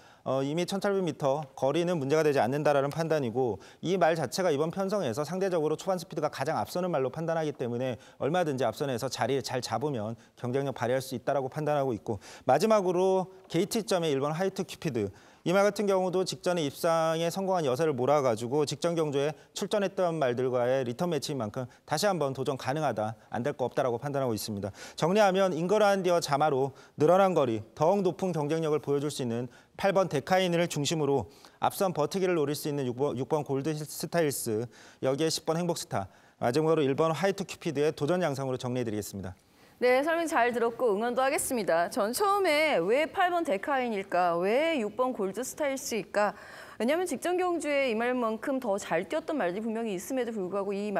이미 1700m 거리는 문제가 되지 않는다라는 판단이고 이 말 자체가 이번 편성에서 상대적으로 초반 스피드가 가장 앞서는 말로 판단하기 때문에 얼마든지 앞선에서 자리를 잘 잡으면 경쟁력 발휘할 수 있다라고 판단하고 있고 마지막으로 게이트점의 1번 하이트 큐피드 이 말 같은 경우도 직전에 입상에 성공한 여세를 몰아가지고 직전 경주에 출전했던 말들과의 리턴 매치인 만큼 다시 한번 도전 가능하다, 안 될 거 없다라고 판단하고 있습니다. 정리하면 잉그란디어 자마로 늘어난 거리, 더욱 높은 경쟁력을 보여줄 수 있는 8번 데카인을 중심으로 앞선 버티기를 노릴 수 있는 6번 골드 스타일스, 여기에 10번 행복스타, 마지막으로 1번 화이트 큐피드의 도전 양상으로 정리해드리겠습니다. 네, 설명 잘 들었고 응원도 하겠습니다. 전 처음에 왜 8번 데카인일까? 왜 6번 골드 스타일스일까? 왜냐하면 직전 경주에 이 말만큼 더 잘 뛰었던 말들이 분명히 있음에도 불구하고 이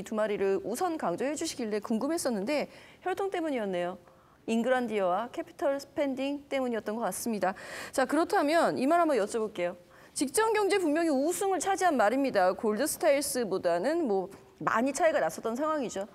두 마리를 우선 강조해 주시길래 궁금했었는데 혈통 때문이었네요. 잉그란디어와 캐피털 스펜딩 때문이었던 것 같습니다. 자, 그렇다면 이 말 한번 여쭤볼게요. 직전 경주에 분명히 우승을 차지한 말입니다. 골드 스타일스보다는 많이 차이가 났었던 상황이죠.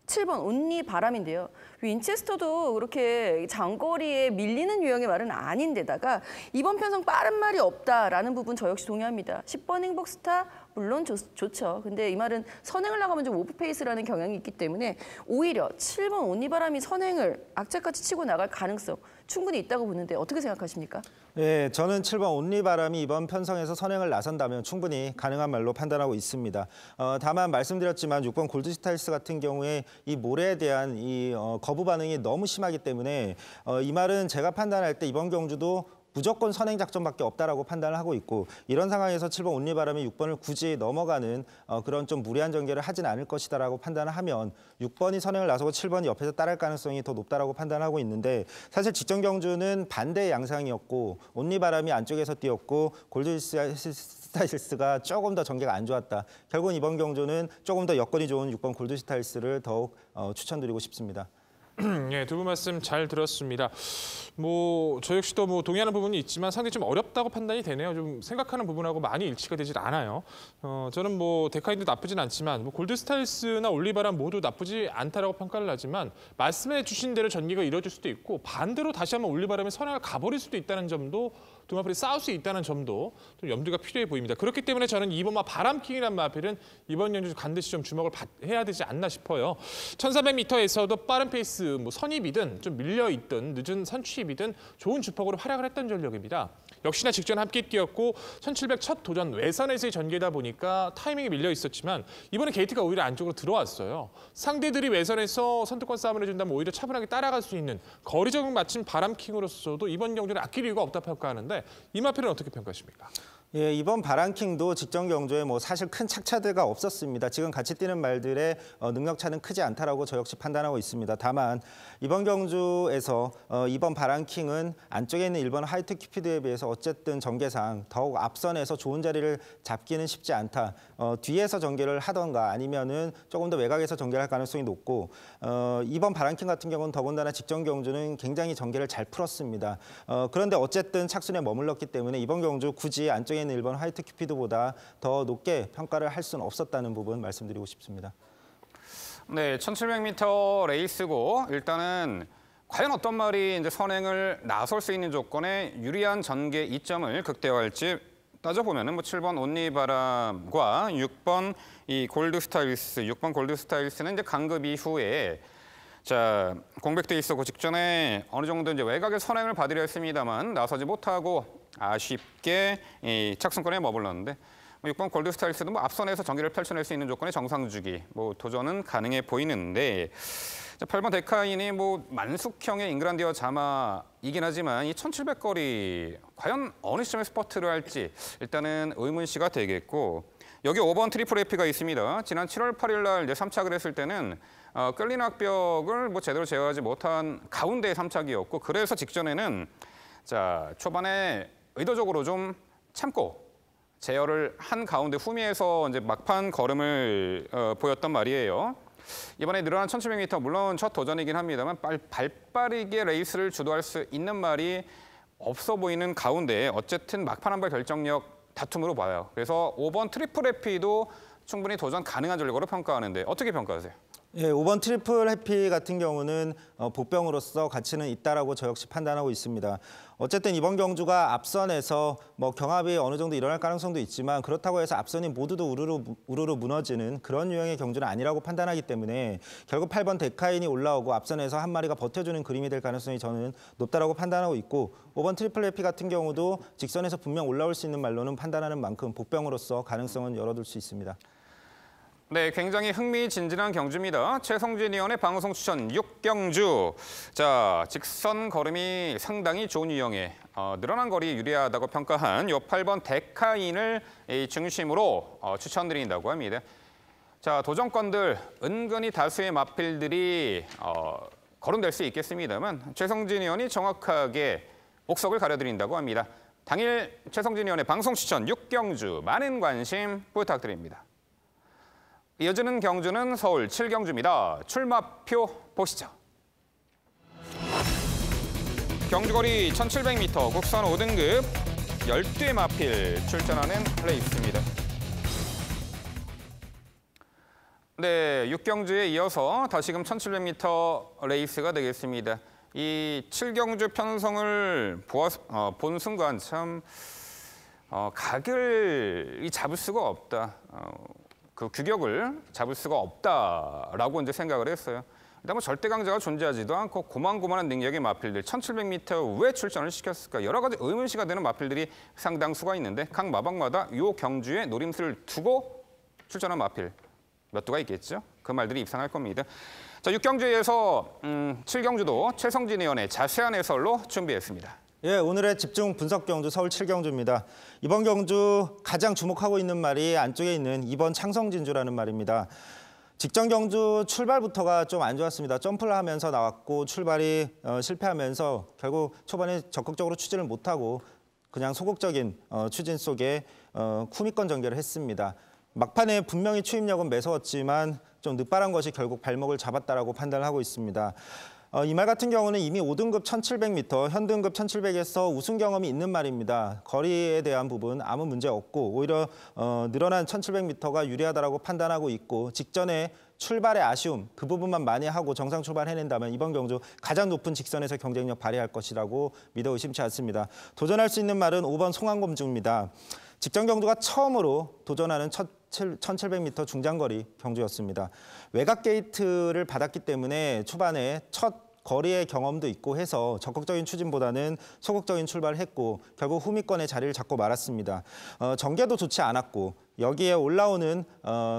7번 온리 바람인데요. 윈체스터도 그렇게 장거리에 밀리는 유형의 말은 아닌데다가 이번 편성 빠른 말이 없다라는 부분 저 역시 동의합니다. 10번 행복스타 물론 좋죠. 근데 이 말은 선행을 나가면 좀 오프페이스라는 경향이 있기 때문에 오히려 7번 온리 바람이 선행을 악착같이 치고 나갈 가능성 충분히 있다고 보는데 어떻게 생각하십니까? 네, 저는 7번 온리바람이 이번 편성에서 선행을 나선다면 충분히 가능한 말로 판단하고 있습니다. 다만 말씀드렸지만 6번 골드스타일스 같은 경우에 이 모래에 대한 이 거부 반응이 너무 심하기 때문에 이 말은 제가 판단할 때 이번 경주도 무조건 선행 작전밖에 없다라고 판단을 하고 있고 이런 상황에서 7번 온리바람이 6번을 굳이 넘어가는 그런 좀 무리한 전개를 하진 않을 것이다라고 판단을 하면 6번이 선행을 나서고 7번이 옆에서 따를 가능성이 더 높다라고 판단하고 있는데 사실 직전 경주는 반대의 양상이었고 온리바람이 안쪽에서 뛰었고 골드스타일스가 조금 더 전개가 안 좋았다. 결국은 이번 경주는 조금 더 여건이 좋은 6번 골드스타일스를 더욱 추천드리고 싶습니다. 예, 두 분 말씀 잘 들었습니다. 저 역시도 동의하는 부분이 있지만 상당히 좀 어렵다고 판단이 되네요. 좀 생각하는 부분하고 많이 일치가 되질 않아요. 저는 데카인도 나쁘진 않지만 골드스타일스나 올리바람 모두 나쁘지 않다라고 평가를 하지만 말씀해 주신 대로 전개가 이루어질 수도 있고 반대로 다시 한번 올리바람에 선행을 가버릴 수도 있다는 점도 두 마필이 싸울 수 있다는 점도 좀 염두가 필요해 보입니다. 그렇기 때문에 저는 2번 바람킹이라는 마필은 이번 연주 반드시 좀 주목을 해야 되지 않나 싶어요. 1400m에서도 빠른 페이스 선입이든 좀 밀려있든 늦은 선취입이든 좋은 주폭으로 활약을 했던 전력입니다. 역시나 직전 함께 뛰었고 1700 첫 도전 외선에서의 전개다 보니까 타이밍이 밀려 있었지만 이번에 게이트가 오히려 안쪽으로 들어왔어요. 상대들이 외선에서 선두권 싸움을 해준다면 오히려 차분하게 따라갈 수 있는 거리 적응 맞춘 바람킹으로서도 이번 경주는 아낄 이유가 없다 평가하는데 이 마필은 어떻게 평가하십니까? 예, 이번 바람킹도 직전 경주에 사실 큰 착차대가 없었습니다. 지금 같이 뛰는 말들의 능력 차는 크지 않다라고 저 역시 판단하고 있습니다. 다만 이번 경주에서 이번 바람킹은 안쪽에 있는 1번 하이트 큐피드에 비해서 어쨌든 전개상 더욱 앞선에서 좋은 자리를 잡기는 쉽지 않다. 뒤에서 전개를 하던가 아니면은 조금 더 외곽에서 전개를 할 가능성이 높고 이번 바람킹 같은 경우는 더군다나 직전 경주는 굉장히 전개를 잘 풀었습니다. 그런데 어쨌든 착순에 머물렀기 때문에 이번 경주 굳이 안쪽에 거리에 있는 1번 화이트 큐피드보다 더 높게 평가를 할 수는 없었다는 부분 말씀드리고 싶습니다. 네, 1700m 레이스고 일단은 과연 어떤 말이 이제 선행을 나설 수 있는 조건에 유리한 전개 이점을 극대화할지 따져보면은 7번 온리바람과 6번 이 골드스타일스, 6번 골드스타일스는 이제 강급 이후에 자, 공백돼 있었고 직전에 어느 정도 이제 외곽의 선행을 받으려 했습니다만 나서지 못하고 아쉽게 이 착승권에 머물렀는데 6번 골드스타일스도 앞선에서 경기를 펼쳐낼 수 있는 조건의 정상주기 도전은 가능해 보이는데 8번 데카인이 만숙형의 잉그란디어 자마이긴 하지만 이 1700거리 과연 어느 시점에 스퍼트를 할지 일단은 의문시가 되겠고 여기 5번 트리플 에피가 있습니다. 지난 7월 8일 날 이제 3착을 했을 때는 끌린 악벽을 제대로 제어하지 못한 가운데의 3착이었고 그래서 직전에는 자 초반에 의도적으로 좀 참고 제어를 한 가운데 후미에서 이제 막판 걸음을 보였단 말이에요. 이번에 늘어난 1700m 물론 첫 도전이긴 합니다만 발빠르게 레이스를 주도할 수 있는 말이 없어 보이는 가운데 어쨌든 막판 한 발 결정력 다툼으로 봐요. 그래서 5번 트리플 해피도 충분히 도전 가능한 전력으로 평가하는데 어떻게 평가하세요? 예, 5번 트리플 해피 같은 경우는 보병으로서 가치는 있다라고 저 역시 판단하고 있습니다. 어쨌든 이번 경주가 앞선에서 경합이 어느 정도 일어날 가능성도 있지만 그렇다고 해서 앞선이 모두도 우르르 무너지는 그런 유형의 경주는 아니라고 판단하기 때문에 결국 8번 데카인이 올라오고 앞선에서 한 마리가 버텨주는 그림이 될 가능성이 저는 높다라고 판단하고 있고 5번 트리플 해피 같은 경우도 직선에서 분명 올라올 수 있는 말로는 판단하는 만큼 보병으로서 가능성은 열어둘 수 있습니다. 네, 굉장히 흥미진진한 경주입니다. 최성진 의원의 방송 추천 6경주. 자, 직선 걸음이 상당히 좋은 유형에 늘어난 거리 유리하다고 평가한 요 8번 데카인을 중심으로 추천드린다고 합니다. 자, 도전권들 은근히 다수의 마필들이 거론될 수 있겠습니다만 최성진 의원이 정확하게 옥석을 가려드린다고 합니다. 당일 최성진 의원의 방송 추천 6경주 많은 관심 부탁드립니다. 이어지는 경주는 서울 7경주입니다. 출마표 보시죠. 경주거리 1700m 국선 5등급 12의 마필 출전하는 레이스입니다. 네, 6경주에 이어서 다시금 1700m 레이스가 되겠습니다. 이 7경주 편성을 본 순간 참 각을 잡을 수가 없다. 그 규격을 잡을 수가 없다라고 이제 생각을 했어요. 일단 절대 강자가 존재하지도 않고 고만고만한 능력의 마필들 1700m 왜 출전을 시켰을까? 여러 가지 의문시가 되는 마필들이 상당수가 있는데 각 마방마다 이 경주에 노림수를 두고 출전한 마필 몇 두가 있겠죠? 그 말들이 입상할 겁니다. 자, 6경주에서 7경주도 최성진 의원의 자세한 해설로 준비했습니다. 예, 오늘의 집중 분석 경주 서울 7경주입니다. 이번 경주 가장 주목하고 있는 말이 안쪽에 있는 2번 창성진주라는 말입니다. 직전 경주 출발부터가 좀 안 좋았습니다. 점프를 하면서 나왔고 출발이 실패하면서 결국 초반에 적극적으로 추진을 못하고 그냥 소극적인 추진 속에 후미권 전개를 했습니다. 막판에 분명히 추임력은 매서웠지만 좀 늦바란 것이 결국 발목을 잡았다라고 판단을 하고 있습니다. 이 말 같은 경우는 이미 5등급 1700m, 현등급 1700에서 우승 경험이 있는 말입니다. 거리에 대한 부분 아무 문제 없고 오히려 늘어난 1700m가 유리하다라고 판단하고 있고 직전에 출발의 아쉬움 그 부분만 많이 하고 정상 출발해낸다면 이번 경주 가장 높은 직선에서 경쟁력 발휘할 것이라고 믿어 의심치 않습니다. 도전할 수 있는 말은 5번 송환검주입니다. 직전 경주가 처음으로 도전하는 1700m 중장거리 경주였습니다. 외곽 게이트를 받았기 때문에 초반에 첫 거리의 경험도 있고 해서 적극적인 추진보다는 소극적인 출발을 했고 결국 후미권에 자리를 잡고 말았습니다. 전개도 좋지 않았고 여기에 올라오는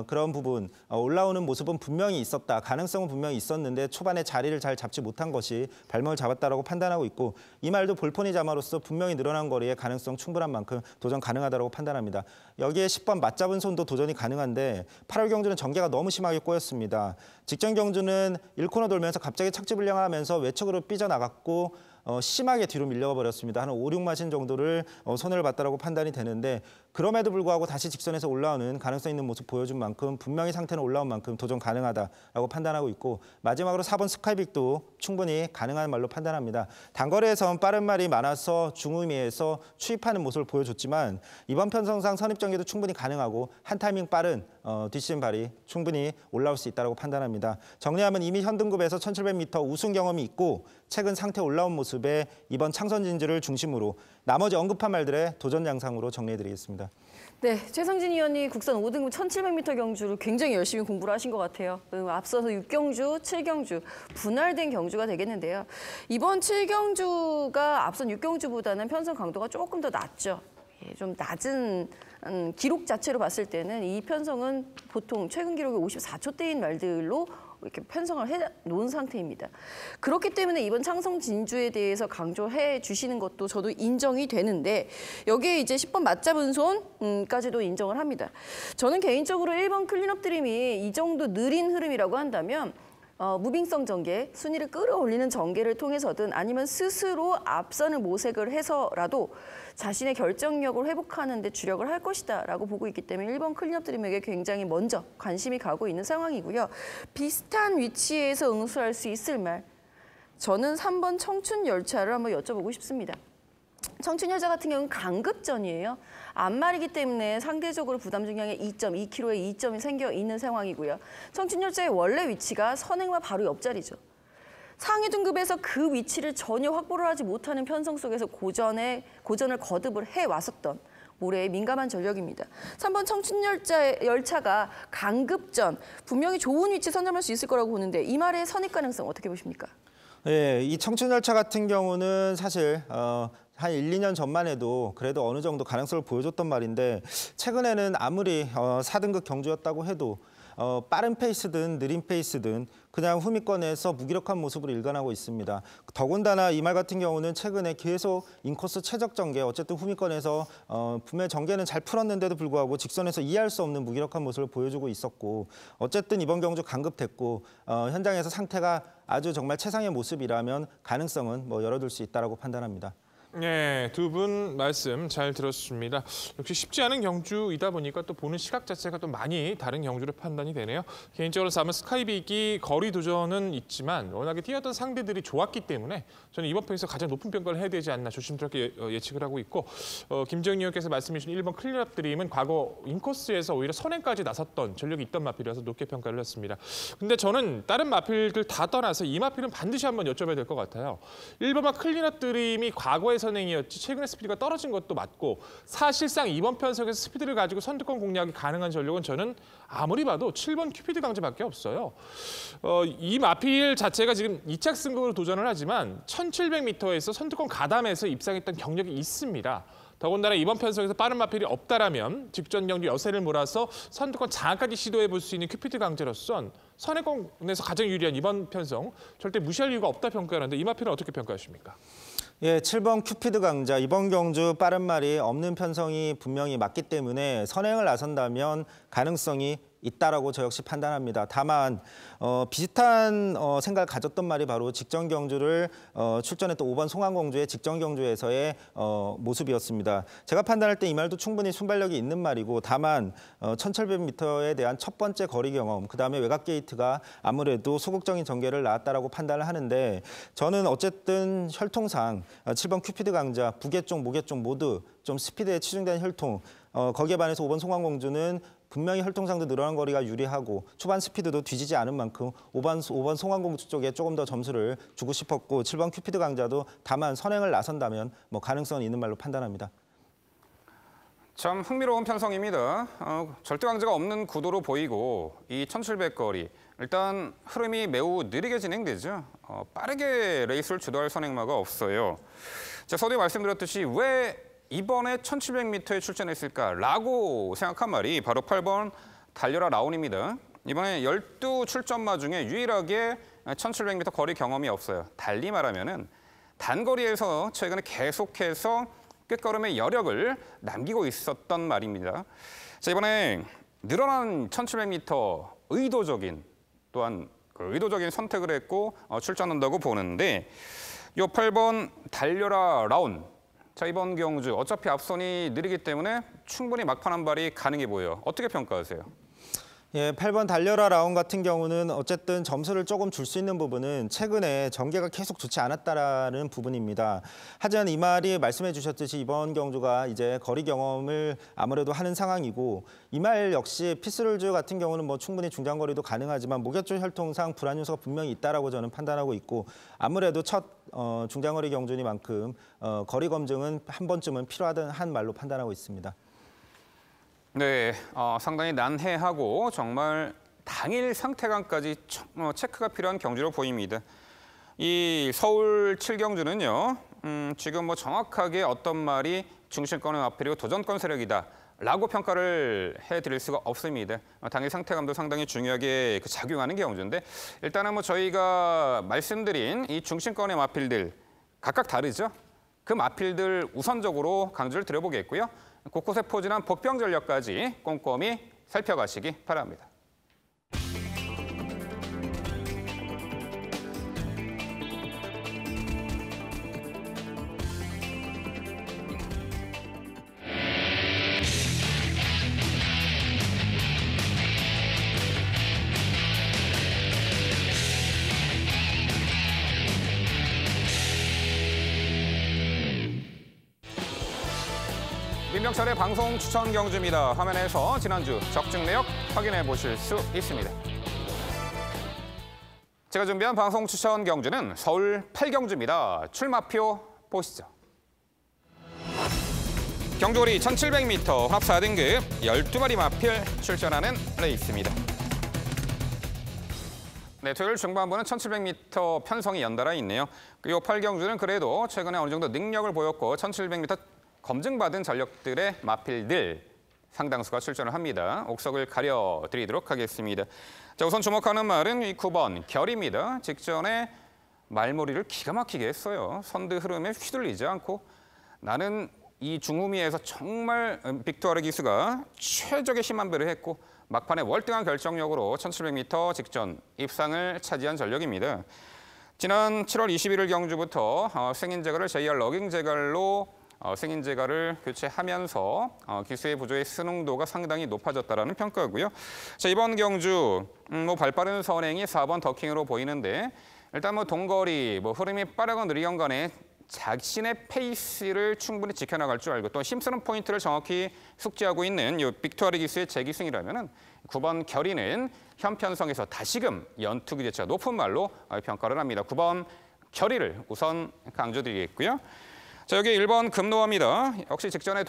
그런 부분, 올라오는 모습은 분명히 있었다. 가능성은 분명히 있었는데 초반에 자리를 잘 잡지 못한 것이 발목을 잡았다라고 판단하고 있고 이 말도 볼포니 자마로서 분명히 늘어난 거리에 가능성 충분한 만큼 도전 가능하다고 판단합니다. 여기에 10번 맞잡은 손도 도전이 가능한데 8월 경주는 전개가 너무 심하게 꼬였습니다. 직전 경주는 1코너 돌면서 갑자기 착지 불량하면서 외측으로 삐져나갔고 심하게 뒤로 밀려가 버렸습니다. 한 5, 6마신 정도를 손해를 봤다라고 판단이 되는데 그럼에도 불구하고 다시 직선에서 올라오는 가능성 있는 모습 보여준 만큼 분명히 상태는 올라온 만큼 도전 가능하다라고 판단하고 있고 마지막으로 4번 스카이빅도 충분히 가능한 말로 판단합니다. 단거리에선 빠른 말이 많아서 중의미에서 추입하는 모습을 보여줬지만 이번 편성상 선입전개도 충분히 가능하고 한 타이밍 빠른 뒷심 발이 충분히 올라올 수 있다고 판단합니다. 정리하면 이미 현 등급에서 1700m 우승 경험이 있고 최근 상태 올라온 모습에 이번 창선 진주를 중심으로 나머지 언급한 말들의 도전 양상으로 정리해드리겠습니다. 네, 최성진 의원이 국산 5등급 1700m 경주를 굉장히 열심히 공부를 하신 것 같아요. 앞서서 6경주, 7경주, 분할된 경주가 되겠는데요. 이번 7경주가 앞선 6경주보다는 편성 강도가 조금 더 낮죠. 좀 낮은 기록 자체로 봤을 때는 이 편성은 보통 최근 기록이 54초대인 말들로 이렇게 편성을 해놓은 상태입니다. 그렇기 때문에 이번 창성 진주에 대해서 강조해 주시는 것도 저도 인정이 되는데 여기에 이제 10번 맞잡은 손까지도 인정을 합니다. 저는 개인적으로 1번 클린업 드림이 이 정도 느린 흐름이라고 한다면 무빙성 전개, 순위를 끌어올리는 전개를 통해서든 아니면 스스로 앞선을 모색을 해서라도 자신의 결정력을 회복하는 데 주력을 할 것이다 라고 보고 있기 때문에 1번 클린업 드림에게 굉장히 먼저 관심이 가고 있는 상황이고요. 비슷한 위치에서 응수할 수 있을 말, 저는 3번 청춘열차를 한번 여쭤보고 싶습니다. 청춘열차 같은 경우는 강급전이에요. 앞말이기 때문에 상대적으로 부담 중량의 2.2kg의 2점이 생겨 있는 상황이고요. 청춘열차의 원래 위치가 선행과 바로 옆자리죠. 상위 등급에서 그 위치를 전혀 확보를 하지 못하는 편성 속에서 고전을 거듭을 해왔었던 모래의 민감한 전력입니다. 3번 청춘열차가 강급전, 분명히 좋은 위치 선점할 수 있을 거라고 보는데 이 말의 선입 가능성 어떻게 보십니까? 네, 이 청춘열차 같은 경우는 사실 한 1, 2년 전만 해도 그래도 어느 정도 가능성을 보여줬던 말인데 최근에는 아무리 4등급 경주였다고 해도 빠른 페이스든 느린 페이스든 그냥 후미권에서 무기력한 모습으로 일관하고 있습니다. 더군다나 이 말 같은 경우는 최근에 계속 인코스 최적 전개, 어쨌든 후미권에서 분명히 전개는 잘 풀었는데도 불구하고 직선에서 이해할 수 없는 무기력한 모습을 보여주고 있었고 어쨌든 이번 경주 강급됐고 현장에서 상태가 아주 정말 최상의 모습이라면 가능성은 열어둘 수 있다고 판단합니다. 네, 두 분 말씀 잘 들었습니다. 역시 쉽지 않은 경주이다 보니까 또 보는 시각 자체가 또 많이 다른 경주로 판단이 되네요. 개인적으로 4번 스카이빅이 거리 도전은 있지만 워낙에 뛰었던 상대들이 좋았기 때문에 저는 이번 편에서 가장 높은 평가를 해야 되지 않나 조심스럽게 예측을 하고 있고 김정희 의원께서 말씀해 주신 1번 클린업 드림은 과거 인코스에서 오히려 선행까지 나섰던 전력이 있던 마필이라서 높게 평가를 했습니다. 근데 저는 다른 마필들 다 떠나서 이 마필은 반드시 한번 여쭤봐야 될 것 같아요. 1번만 클린업 드림이 과거에 선행이었지 최근에 스피드가 떨어진 것도 맞고 사실상 이번 편성에서 스피드를 가지고 선두권 공략이 가능한 전력은 저는 아무리 봐도 7번 큐피드 강제밖에 없어요. 이 마필 자체가 지금 2착 승급으로 도전을 하지만 1700m에서 선두권 가담해서 입상했던 경력이 있습니다. 더군다나 이번 편성에서 빠른 마필이 없다라면 직전 경주 여세를 몰아서 선두권 장악까지 시도해 볼 수 있는 큐피드 강제로선 선행권에서 가장 유리한 이번 편성 절대 무시할 이유가 없다 평가하는데 이 마필은 어떻게 평가하십니까? 예, 7번 큐피드 강자, 이번 경주 빠른 말이 없는 편성이 분명히 맞기 때문에 선행을 나선다면 가능성이 있다라고 저 역시 판단합니다. 다만 비슷한 생각을 가졌던 말이 바로 직전 경주를 출전했던 5번 송환공주의 직전 경주에서의 모습이었습니다. 제가 판단할 때 이 말도 충분히 순발력이 있는 말이고 다만 1700m에 대한 첫 번째 거리 경험, 그다음에 외곽 게이트가 아무래도 소극적인 전개를 나왔다라고 판단을 하는데 저는 어쨌든 혈통상 7번 큐피드 강자, 부계 쪽, 모계 쪽 모두 좀 스피드에 치중된 혈통, 거기에 반해서 5번 송환공주는 분명히 혈통상도 늘어난 거리가 유리하고 초반 스피드도 뒤지지 않은 만큼 5번 송환공주 쪽에 조금 더 점수를 주고 싶었고 7번 큐피드 강자도 다만 선행을 나선다면 가능성은 있는 말로 판단합니다. 참 흥미로운 편성입니다. 절대 강제가 없는 구도로 보이고 이 1700거리 일단 흐름이 매우 느리게 진행되죠. 빠르게 레이스를 주도할 선행마가 없어요. 자, 서두에 말씀드렸듯이 왜 이번에 1700m에 출전했을까라고 생각한 말이 바로 8번 달려라 라운입니다. 이번에 12 출전마 중에 유일하게 1700m 거리 경험이 없어요. 달리 말하면은 단거리에서 최근에 계속해서 끝걸음의 여력을 남기고 있었던 말입니다. 자, 이번에 늘어난 1700m 의도적인 또한 의도적인 선택을 했고 출전한다고 보는데 요 8번 달려라 라운. 자, 이번 경주 어차피 앞선이 느리기 때문에 충분히 막판 한 발이 가능해 보여요. 어떻게 평가하세요? 예, 8번 달려라 라운 같은 경우는 어쨌든 점수를 조금 줄 수 있는 부분은 최근에 전개가 계속 좋지 않았다라는 부분입니다. 하지만 이 말이 말씀해 주셨듯이 이번 경주가 이제 거리 경험을 아무래도 하는 상황이고 이 말 역시 피스룰즈 같은 경우는 뭐 충분히 중장거리도 가능하지만 목욕줄 혈통상 불안 요소가 분명히 있다라고 저는 판단하고 있고 아무래도 첫 중장거리 경주니만큼 거리 검증은 한 번쯤은 필요하던 한 말로 판단하고 있습니다. 네, 상당히 난해하고 정말 당일 상태감까지 체크가 필요한 경주로 보입니다. 이 서울 7경주는요, 지금 뭐 정확하게 어떤 말이 중심권의 마필이고 도전권 세력이다 라고 평가를 해드릴 수가 없습니다. 당일 상태감도 상당히 중요하게 작용하는 경주인데 일단은 뭐 저희가 말씀드린 이 중심권의 마필들 각각 다르죠. 그 마필들 우선적으로 강조를 드려보겠고요. 곳곳에 포진한 복병 전력까지 꼼꼼히 살펴가시기 바랍니다. 민병철의 방송 추천 경주입니다. 화면에서 지난주 적중 내역 확인해 보실 수 있습니다. 제가 준비한 방송 추천 경주는 서울 8경주입니다. 출마표 보시죠. 경주거리 1700m 합 4등급 12마리 마필 출전하는 레이스입니다. 네, 토요일 중반부는 1700m 편성이 연달아 있네요. 이 8경주는 그래도 최근에 어느 정도 능력을 보였고 1700m 검증받은 전력들의 마필들 상당수가 출전을 합니다. 옥석을 가려드리도록 하겠습니다. 자, 우선 주목하는 말은 이 9번 결입니다. 직전에 말머리를 기가 막히게 했어요. 선두 흐름에 휘둘리지 않고 나는 이 중후미에서 정말 빅토르 기수가 최적의 힘안배를 했고 막판에 월등한 결정력으로 1700m 직전 입상을 차지한 전력입니다. 지난 7월 21일 경주부터 승인 제갈을 JR 러깅 제갈로 승인 제갈을 교체하면서 기수의 부조의 순응도가 상당히 높아졌다라는 평가고요. 자, 이번 경주 뭐 발빠른 선행이 4번 더킹으로 보이는데 일단 뭐 동거리 뭐 흐름이 빠르건 느리건 간에 자신의 페이스를 충분히 지켜나갈 줄 알고 또 힘쓰는 포인트를 정확히 숙지하고 있는 이 빅토르 기수의 재기승이라면은 9번 결의는 현편성에서 다시금 연투 기대치가 높은 말로 평가를 합니다. 9번 결의를 우선 강조드리겠고요. 자, 여기 1번 금노아입니다. 역시 직전에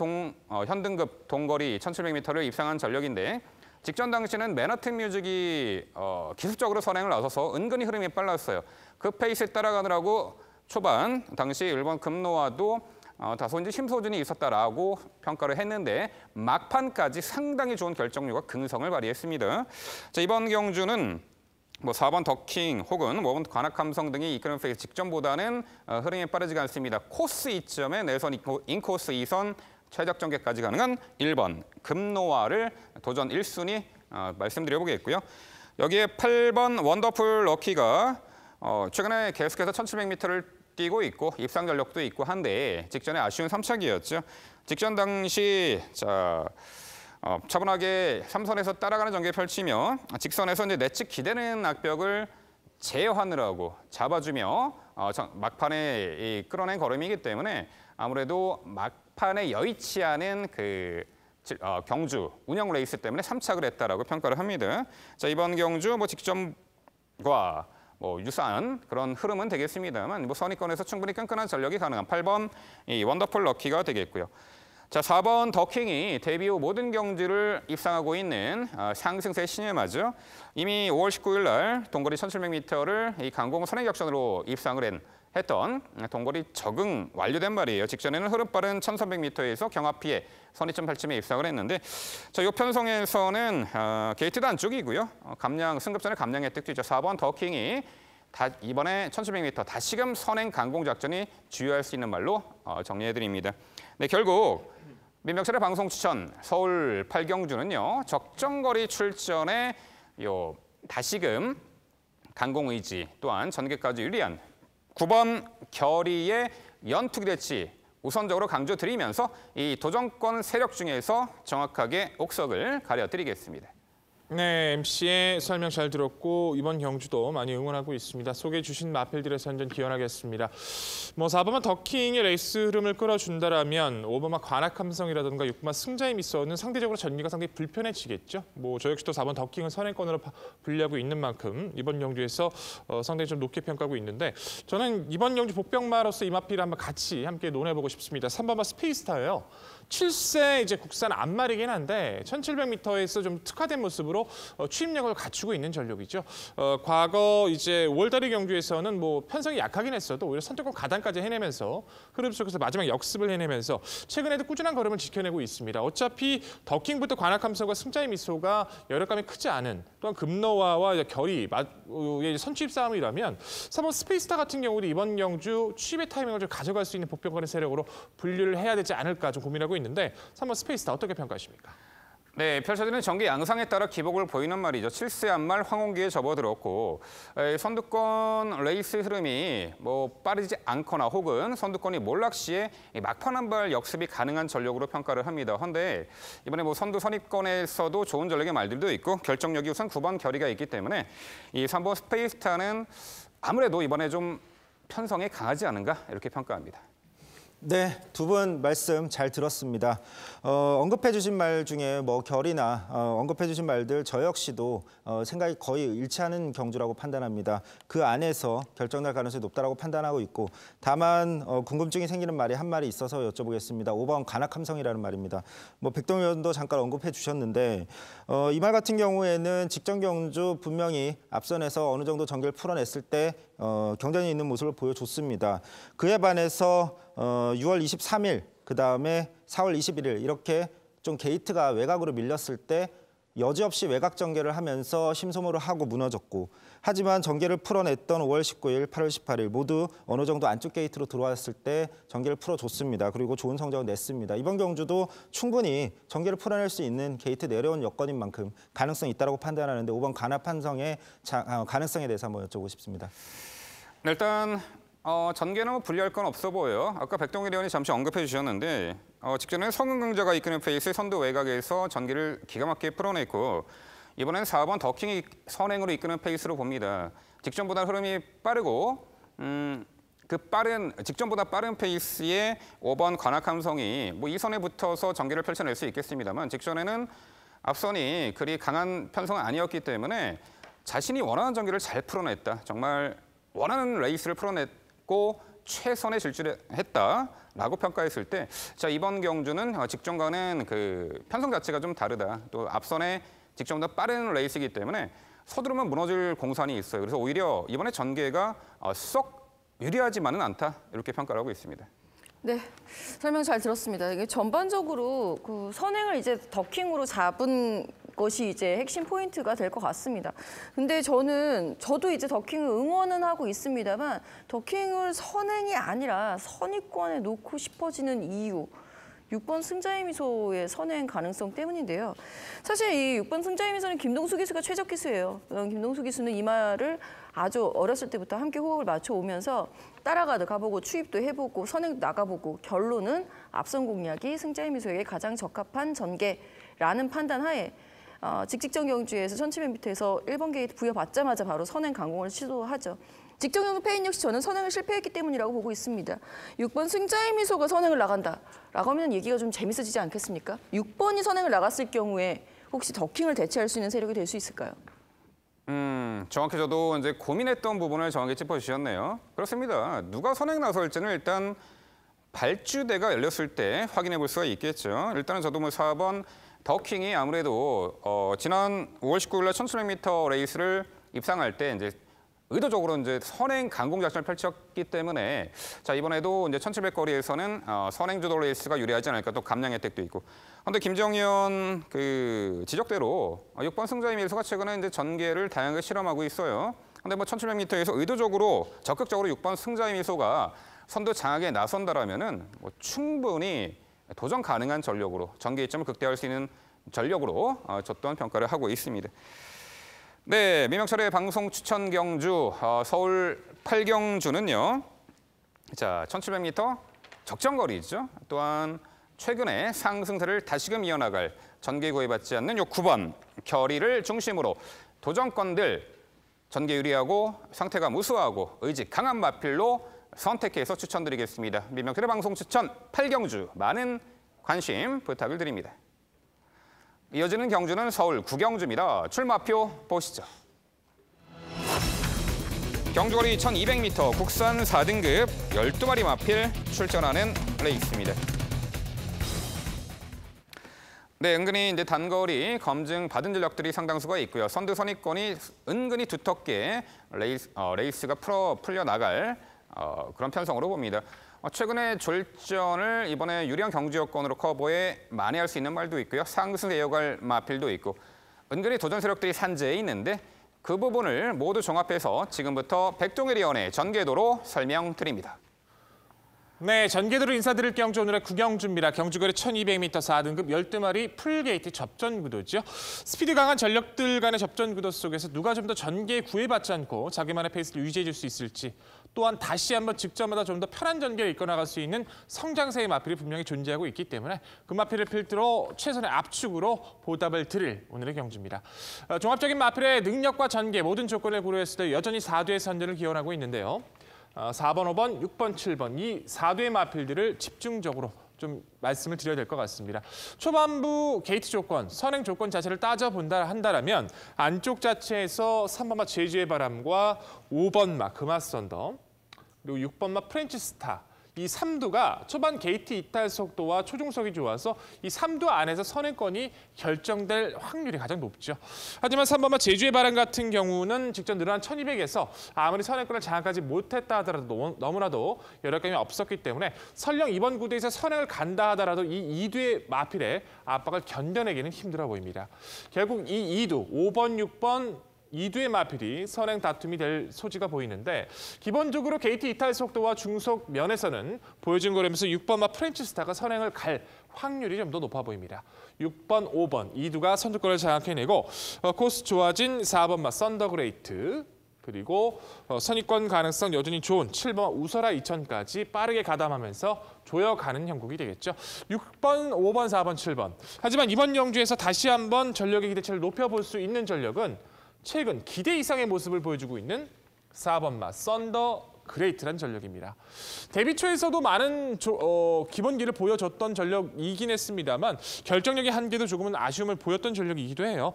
현등급 동거리 1700m를 입상한 전력인데 직전 당시는 맨하튼 뮤직이 기술적으로 선행을 나서서 은근히 흐름이 빨랐어요. 그 페이스에 따라가느라고 초반 당시 1번 금노아도 다소 이제 힘소진이 있었다라고 평가를 했는데 막판까지 상당히 좋은 결정력과 긍성을 발휘했습니다. 자, 이번 경주는 뭐 4번 더킹 혹은 5번 관악함성 등이 이끄는 페이스 직전보다는 흐름이 빠르지가 않습니다. 코스 이점에 내선 인코스 2선 최적 전개까지 가능한 1번 금노아를 도전 1순위 말씀드려보겠고요. 여기에 8번 원더풀 럭키가 최근에 계속해서 1700m를 뛰고 있고 입상 전력도 있고 한데 직전에 아쉬운 3차기였죠. 직전 당시 차분하게 3선에서 따라가는 전개 펼치며 직선에서 이제 내측 기대는 악벽을 제어하느라고 잡아주며 막판에 끌어낸 걸음이기 때문에 아무래도 막판에 여의치 않은 경주 운영 레이스 때문에 3착을 했다라고 평가를 합니다. 자, 이번 경주 뭐 직전과 뭐 유사한 그런 흐름은 되겠습니다만 뭐 선의권에서 충분히 끈끈한 전력이 가능한 8번 이 원더풀 럭키가 되겠고요. 자, 4번 더킹이 데뷔 후 모든 경주를 입상하고 있는 상승세 신예마죠. 이미 5월 19일 날 동거리 1700m를 이 강공 선행 격전으로 입상을 했던 동거리 적응 완료된 말이에요. 직전에는 흐름 빠른 1300m에서 경합 피해 선의점 8쯤에 입상을 했는데 자, 이 편성에서는 게이트도 안쪽이고요. 승급전에 감량 혜택 뛰죠. 4번 더킹이 이번에 1700m 다시금 선행 강공 작전이 주요할 수 있는 말로 정리해드립니다. 네, 결국 민병철의 방송 추천 서울 8경주는요. 적정거리 출전에 다시금 강공 의지 또한 전개까지 유리한 9번 결의의 연투기 대치 우선적으로 강조드리면서 이 도정권 세력 중에서 정확하게 옥석을 가려드리겠습니다. 네, MC의 설명 잘 들었고 이번 경주도 많이 응원하고 있습니다. 소개해 주신 마필들의 선전 기원하겠습니다. 4번만 더킹의 레이스 흐름을 끌어준다라면 5번만 관악함성이라든가 6번만 승자의 미소는 상대적으로 전개가 상당히 불편해지겠죠. 저 역시도 4번 더킹을 선행권으로 분류하고 있는 만큼 이번 경주에서 상당히 좀 높게 평가하고 있는데 저는 이번 경주 복병마로서 이 마필을 한번 같이 함께 논해보고 싶습니다. 3번만 스페이스타예요. 7세 이제 국산 앞말이긴 한데 1700m에서 좀 특화된 모습으로 추임력을 갖추고 있는 전력이죠. 과거 이제 5월다리 경주에서는 편성이 약하긴 했어도 오히려 선택권 가단까지 해내면서 흐름 속에서 마지막 역습을 해내면서 최근에도 꾸준한 걸음을 지켜내고 있습니다. 어차피 더킹부터 관악함성과 승자의 미소가 여력감이 크지 않은 또한 금노와와 결의 선취입 싸움이라면 3번 스페이스타 같은 경우도 이번 경주 취입의 타이밍을 좀 가져갈 수 있는 복병권의 세력으로 분류를 해야 되지 않을까 좀 고민하고 있는데 3번 스페이스타 어떻게 평가하십니까? 네, 펼쳐지는 전개 양상에 따라 기복을 보이는 말이죠. 7세 앞말 황혼기에 접어들었고 선두권 레이스 흐름이 빠르지 않거나 혹은 선두권이 몰락시에 막판 한 발 역습이 가능한 전력으로 평가를 합니다. 그런데 이번에 선두 선입권에서도 좋은 전력의 말들도 있고 결정력이 우선 9번 결의가 있기 때문에 이 3번 스페이스타는 아무래도 이번에 좀 편성이 강하지 않은가 이렇게 평가합니다. 네, 두 분 말씀 잘 들었습니다. 언급해 주신 말 중에 결이나 언급해 주신 말들 저 역시도 생각이 거의 일치하는 경주라고 판단합니다. 그 안에서 결정날 가능성이 높다라고 판단하고 있고 다만 궁금증이 생기는 말이 한 말이 있어서 여쭤보겠습니다. 5번 관악함성이라는 말입니다. 백동 의원도 잠깐 언급해 주셨는데 이 말 같은 경우에는 직전 경주 분명히 앞선에서 어느 정도 전개를 풀어냈을 때 경쟁이 있는 모습을 보여줬습니다. 그에 반해서 6월 23일, 그다음에 4월 21일 이렇게 좀 게이트가 외곽으로 밀렸을 때 여지없이 외곽 전개를 하면서 심소모를 하고 무너졌고 하지만 전개를 풀어냈던 5월 19일, 8월 18일 모두 어느 정도 안쪽 게이트로 들어왔을 때 전개를 풀어줬습니다. 그리고 좋은 성적을 냈습니다. 이번 경주도 충분히 전개를 풀어낼 수 있는 게이트 내려온 여건인 만큼 가능성이 있다고 판단하는데 5번 관악함성의 가능성에 대해서 한번 여쭤보고 싶습니다. 일단 전개는 분리할 건 없어 보여요. 아까 백동일 의원이 잠시 언급해 주셨는데 직전에 성은강자가 이끄는 페이스 선두 외곽에서 전개를 기가 막히게 풀어냈고 이번엔 4번 더킹이 선행으로 이끄는 페이스로 봅니다. 직전보다 흐름이 빠르고 직전보다 빠른 페이스의 5번 관악함성이 이 선에 붙어서 전개를 펼쳐낼 수 있겠습니다만 직전에는 앞선이 그리 강한 편성은 아니었기 때문에 자신이 원하는 전개를 잘 풀어냈다. 정말 원하는 레이스를 풀어냈고 최선의 질주를 했다라고 평가했을 때 이번 경주는 직전과는 그 편성 자체가 좀 다르다. 또 앞선의 직전보다 빠른 레이스이기 때문에 서두르면 무너질 공산이 있어요. 그래서 오히려 이번에 전개가 썩 유리하지만은 않다. 이렇게 평가를 하고 있습니다. 네, 설명 잘 들었습니다. 이게 전반적으로 그 선행을 이제 더킹으로 잡은 것이 이제 핵심 포인트가 될 것 같습니다. 근데 저도 이제 더킹을 응원은 하고 있습니다만 더킹을 선행이 아니라 선입권에 놓고 싶어지는 이유. 6번 승자의 미소의 선행 가능성 때문인데요. 사실 이 6번 승자의 미소는 김동수 기수가 최적 기수예요. 김동수 기수는 이 말을 아주 어렸을 때부터 함께 호흡을 맞춰오면서 따라가도 가보고 추입도 해보고 선행도 나가보고 결론은 앞선 공략이 승자의 미소에게 가장 적합한 전개라는 판단 하에 직직전 경주에서 1700m에서 1번 게이트 부여받자마자 바로 선행 강공을 시도하죠. 직전 경주 패인 역시 저는 선행을 실패했기 때문이라고 보고 있습니다. 6번 승자의 미소가 선행을 나간다라고 하면 얘기가 좀 재밌어지지 않겠습니까? 6번이 선행을 나갔을 경우에 혹시 더킹을 대체할 수 있는 세력이 될 수 있을까요? 정확히 저도 이제 고민했던 부분을 정확히 짚어주셨네요. 그렇습니다. 누가 선행 나설지는 일단 발주대가 열렸을 때 확인해 볼 수가 있겠죠. 일단은 저도 4번 더킹이 아무래도 지난 5월 19일 날 1700m 레이스를 입상할 때 이제 의도적으로 이제 선행 강공 작전을 펼쳤기 때문에 이번에도 이제 1700 거리에서는 선행 주도 레이스가 유리하지 않을까 또 감량 혜택도 있고. 그런데 김정현 그 지적대로 6번 승자의 미소가 최근에 이제 전개를 다양하게 실험하고 있어요. 그런데 1700m에서 의도적으로 적극적으로 6번 승자의 미소가 선두 장악에 나선다라면은 충분히 도전 가능한 전력으로 전개 이점을 극대화할 수 있는 전력으로 저 또한 평가를 하고 있습니다. 네, 민병철의 방송 추천 경주 서울 8경주는요. 자, 1700m 적정거리죠. 또한 최근에 상승세를 다시금 이어나갈 전개 구애받지 않는 요 9번 결의를 중심으로 도전권들 전개 유리하고 상태가 무수하고 의지 강한 마필로 선택해서 추천드리겠습니다. 민병철의 방송 추천 8경주 많은 관심 부탁을 드립니다. 이어지는 경주는 서울 9경주입니다. 출마표 보시죠. 경주거리 1200m 국산 4등급 12마리 마필 출전하는 레이스입니다. 네, 은근히 이제 단거리 검증 받은 전력들이 상당수가 있고요. 선두 선입권이 은근히 두텁게 레이스가 풀려 나갈 그런 편성으로 봅니다. 최근에 졸전을 이번에 유리한 경주 여건으로 커버해 만회할 수 있는 말도 있고요. 상승세 이어갈 마필도 있고 은근히 도전 세력들이 산재해 있는데 그 부분을 모두 종합해서 지금부터 백동일 위원의 전개도로 설명드립니다. 네, 전개도로 인사드릴 경주 오늘의 9경주입니다. 경주거리 1200m 4등급 12마리 풀게이트 접전 구도죠. 스피드 강한 전력들 간의 접전 구도 속에서 누가 좀 더 전개에 구애받지 않고 자기만의 페이스를 유지해 줄 수 있을지, 또한 다시 한번 직전마다 좀 더 편한 전개를 이끌어나갈 수 있는 성장세의 마필이 분명히 존재하고 있기 때문에 그 마필을 필두로 최선의 압축으로 보답을 드릴 오늘의 경주입니다. 종합적인 마필의 능력과 전개 모든 조건을 고려했을 때 여전히 4두의 선전을 기원하고 있는데요. 4번, 5번, 6번, 7번 이 4두의 마필들을 집중적으로 좀 말씀을 드려야 될 것 같습니다. 초반부 게이트 조건, 선행 조건 자체를 따져본다 한다면 안쪽 자체에서 3번마 제주의 바람과 5번마 금화선더 그리고 6번마 프렌치 스타 이 3두가 초반 게이트 이탈 속도와 초중속이 좋아서 이 3두 안에서 선행권이 결정될 확률이 가장 높죠. 하지만 3번마 제주의 바람 같은 경우는 직전 늘어난 1200에서 아무리 선행권을 장악하지 못했다 하더라도 너무나도 여력감이 없었기 때문에 설령 이번 구도에서 선행을 간다 하더라도 이 2두의 마필의 압박을 견뎌내기는 힘들어 보입니다. 결국 이 2두, 5번, 6번 2두의 마필이 선행 다툼이 될 소지가 보이는데 기본적으로 게이트 이탈 속도와 중속 면에서는 보여준 거라면서 6번마 프렌치 스타가 선행을 갈 확률이 좀 더 높아 보입니다. 6번, 5번 2두가 선두권을 장악해내고 코스 좋아진 4번마 썬더그레이트 그리고 선입권 가능성 여전히 좋은 7번 우설아 2000까지 빠르게 가담하면서 조여가는 형국이 되겠죠. 6번, 5번, 4번, 7번. 하지만 이번 경주에서 다시 한번 전력의 기대치를 높여볼 수 있는 전력은 최근 기대 이상의 모습을 보여주고 있는 4번마 썬더 그레이트란 전력입니다. 데뷔 초에서도 많은 기본기를 보여줬던 전력이긴 했습니다만 결정력의 한계도 조금은 아쉬움을 보였던 전력이기도 해요.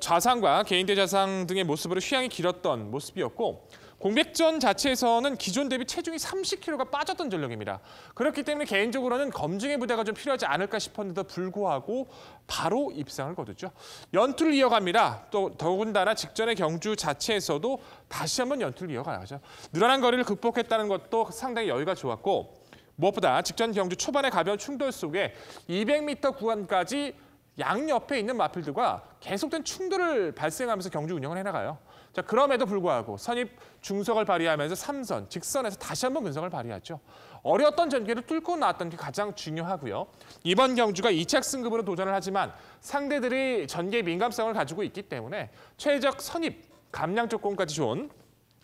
좌상과 개인대 좌상 등의 모습으로 휴양이 길었던 모습이었고 공백전 자체에서는 기존 대비 체중이 30kg가 빠졌던 전력입니다. 그렇기 때문에 개인적으로는 검증의 부대가 좀 필요하지 않을까 싶었는데도 불구하고 바로 입상을 거두죠. 연투를 이어갑니다. 또 더군다나 직전의 경주 자체에서도 다시 한번 연투를 이어가야죠. 늘어난 거리를 극복했다는 것도 상당히 여유가 좋았고 무엇보다 직전 경주 초반의 가벼운 충돌 속에 200m 구간까지 양옆에 있는 마필들과 계속된 충돌을 발생하면서 경주 운영을 해나가요. 자, 그럼에도 불구하고 선입 중석을 발휘하면서 3선, 직선에서 다시 한번 근성을 발휘하죠. 어려웠던 전개를 뚫고 나왔던 게 가장 중요하고요. 이번 경주가 2착 승급으로 도전을 하지만 상대들이 전개의 민감성을 가지고 있기 때문에 최적 선입, 감량 조건까지 좋은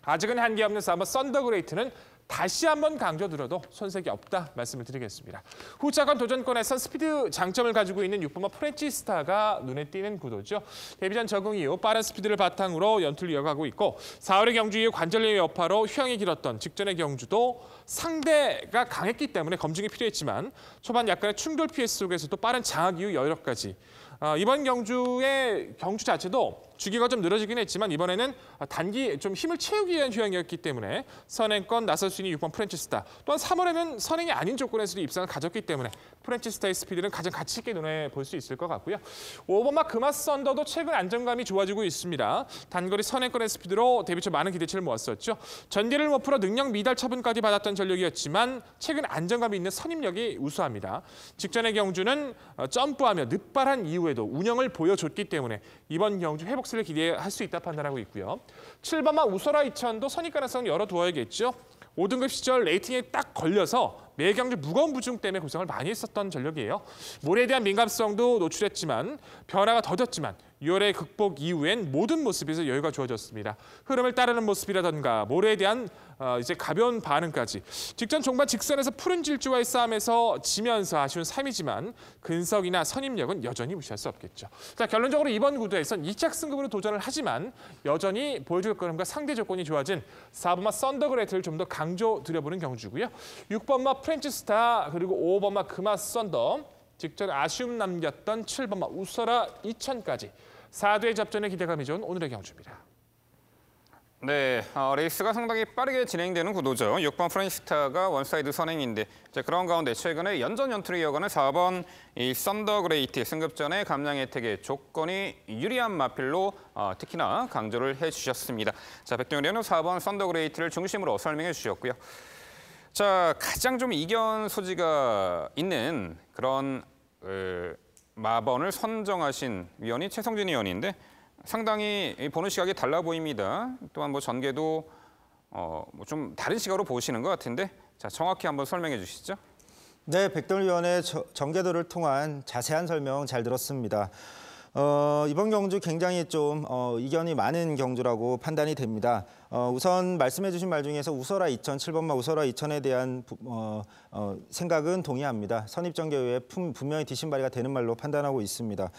아직은 한계 없는 4번 썬더그레이트는 다시 한번 강조드려도 손색이 없다 말씀을 드리겠습니다. 후차권 도전권에선 스피드 장점을 가지고 있는 6번마 프렌치 스타가 눈에 띄는 구도죠. 데뷔전 적응 이후 빠른 스피드를 바탕으로 연투를 이어가고 있고 4월의 경주 이후 관절염의 여파로 휴양이 길었던 직전의 경주도 상대가 강했기 때문에 검증이 필요했지만 초반 약간의 충돌 피해 속에서도 빠른 장악 이후 여력까지 이번 경주의 경주 자체도 주기가 좀 늘어지긴 했지만 이번에는 단기 좀 힘을 채우기 위한 휴양이었기 때문에 선행권 나설 수 있는 6번 프렌치 스타 또한 3월에는 선행이 아닌 조건에서도 입상을 가졌기 때문에 프렌치 스타의 스피드는 가장 가치 있게 눈에 볼 수 있을 것 같고요. 5번마 금화 썬더도 최근 안정감이 좋아지고 있습니다. 단거리 선행권의 스피드로 데뷔 초 많은 기대치를 모았었죠. 전개를 못 풀어 능력 미달 처분까지 받았던 전력이었지만 최근 안정감이 있는 선임력이 우수합니다. 직전의 경주는 점프하며 늑발한 이후에도 운영을 보여줬기 때문에 이번 경주 회복세를 기대할 수 있다 판단하고 있고요. 7번마 우설아 2000도 선입 가능성 열어두어야겠죠. 5등급 시절 레이팅에 딱 걸려서 매 경주 무거운 부중 때문에 고생을 많이 했었던 전력이에요. 모래에 대한 민감성도 노출했지만 변화가 더뎠지만 6월의 극복 이후엔 모든 모습에서 여유가 주어졌습니다. 흐름을 따르는 모습이라던가 모래에 대한 이제 가벼운 반응까지. 직전 종반 직선에서 푸른 질주와의 싸움에서 지면서 아쉬운 3위지만 근석이나 선임력은 여전히 무시할 수 없겠죠. 자, 결론적으로 이번 구도에선 2차 승급으로 도전을 하지만 여전히 보여줄 것과 상대 조건이 좋아진 4번마 썬더그레이트를 좀 더 강조 들여보는 경주고요. 6번마 프렌치스타 그리고 5번마 금화 썬더, 직전 아쉬움 남겼던 7번마 우서라 2000까지 4두의 접전에 기대감이 좋은 오늘의 경주입니다. 네, 레이스가 상당히 빠르게 진행되는 구도죠. 6번 프렌치스타가 원사이드 선행인데 그런 가운데 최근에 연전 연투를 이어가는 4번 이 썬더그레이트 승급전의 감량 혜택의 조건이 유리한 마필로 특히나 강조를 해주셨습니다. 자, 백동현 의원은 4번 썬더그레이트를 중심으로 설명해 주셨고요. 자, 가장 좀 이견 소지가 있는 그런 마번을 선정하신 위원이 최성진 위원인데 상당히 보는 시각이 달라 보입니다. 또한 뭐 전개도 좀 다른 시각으로 보시는 것 같은데 자, 정확히 한번 설명해 주시죠. 네, 백동일 위원의 전개도를 통한 자세한 설명 잘 들었습니다. 이번 경주 굉장히 좀 이견이 많은 경주라고 판단이 됩니다. 우선 말씀해 주신 말 중에서 우서라 2000, 7번마 우서라 2000에 대한 생각은 동의합니다. 선입전개 후에 분명히 뒷심발이가 되는 말로 판단하고 있습니다.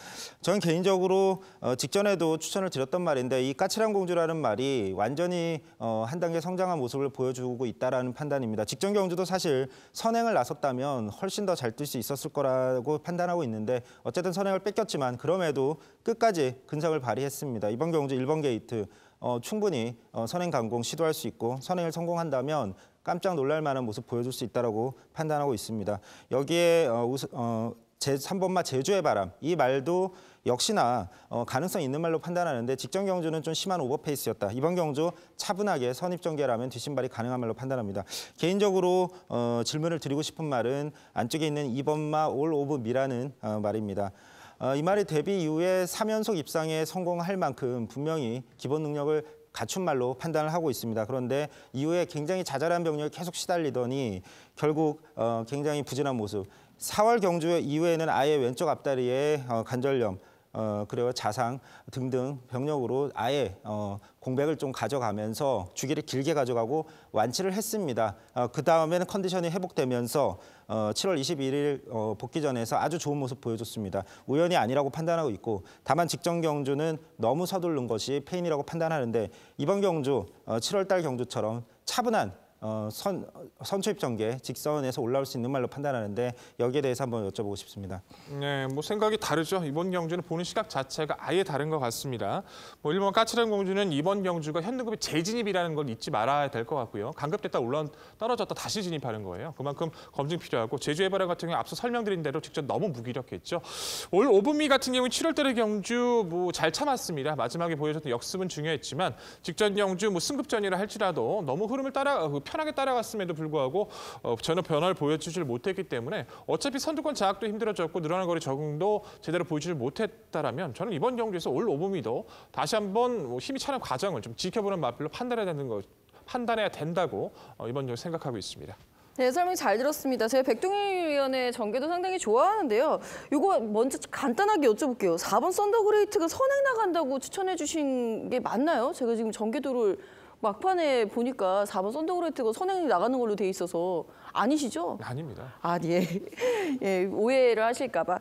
저는 개인적으로 직전에도 추천을 드렸던 말인데 이 까칠한 공주라는 말이 완전히 한 단계 성장한 모습을 보여주고 있다는 판단입니다. 직전 경주도 사실 선행을 나섰다면 훨씬 더 잘 뛸 수 있었을 거라고 판단하고 있는데 어쨌든 선행을 뺏겼지만 그럼에도 끝까지 근성을 발휘했습니다. 이번 경주 1번 게이트 충분히 선행 강공 시도할 수 있고 선행을 성공한다면 깜짝 놀랄 만한 모습 보여줄 수 있다고 판단하고 있습니다. 여기에 제3번마 제주의 바람 이 말도 역시나 가능성 있는 말로 판단하는데 직전 경주는 좀 심한 오버페이스였다. 이번 경주 차분하게 선입전개라면 뒷심발이 가능한 말로 판단합니다. 개인적으로 질문을 드리고 싶은 말은 안쪽에 있는 2번마 올 오브 미라는 말입니다. 이 말이 데뷔 이후에 3연속 입상에 성공할 만큼 분명히 기본 능력을 갖춘 말로 판단을 하고 있습니다. 그런데 이후에 굉장히 자잘한 병력이 계속 시달리더니 결국 굉장히 부진한 모습. 4월 경주 이후에는 아예 왼쪽 앞다리에 관절염, 그리고 자상 등등 병력으로 아예 공백을 좀 가져가면서 주기를 길게 가져가고 완치를 했습니다. 그 다음에는 컨디션이 회복되면서 7월 21일 복귀전에서 아주 좋은 모습 보여줬습니다. 우연이 아니라고 판단하고 있고 다만 직전 경주는 너무 서두른 것이 페인이라고 판단하는데 이번 경주 7월 달 경주처럼 차분한 선초입 전개 직선에서 올라올 수 있는 말로 판단하는데 여기에 대해서 한번 여쭤보고 싶습니다. 네, 뭐 생각이 다르죠. 이번 경주는 보는 시각 자체가 아예 다른 것 같습니다. 뭐 일본 까칠한 공주는 이번 경주가 현등급의 재진입이라는 걸 잊지 말아야 될 것 같고요. 강급됐다 떨어졌다 다시 진입하는 거예요. 그만큼 검증 필요하고 제주의 바람 같은 경우 앞서 설명드린 대로 직접 너무 무기력했죠. 올 오분미 같은 경우는 7월 달의 경주 뭐 잘 참았습니다. 마지막에 보여줬던 역습은 중요했지만 직전 경주 뭐 승급전이라 할지라도 너무 흐름을 편하게 따라갔음에도 불구하고 전혀 변화를 보여주질 못했기 때문에 어차피 선두권 장악도 힘들어졌고 늘어난 거리 적응도 제대로 보여주지 못했다라면 저는 이번 경주에서 올 오분미도 다시 한번 힘이 차는 과정을 좀 지켜보는 맛별로 판단해야 된다고 이번 경주 생각하고 있습니다. 네, 설명 잘 들었습니다. 제가 백동일 위원의 전개도 상당히 좋아하는데요. 이거 먼저 간단하게 여쭤볼게요. 4번 썬더그레이트가 선행 나간다고 추천해 주신 게 맞나요? 제가 지금 전개도를 막판에 보니까 4번 썬더그레이트가 선행이 나가는 걸로 돼 있어서 아니시죠? 아닙니다. 아, 예. 예, 오해를 하실까 봐.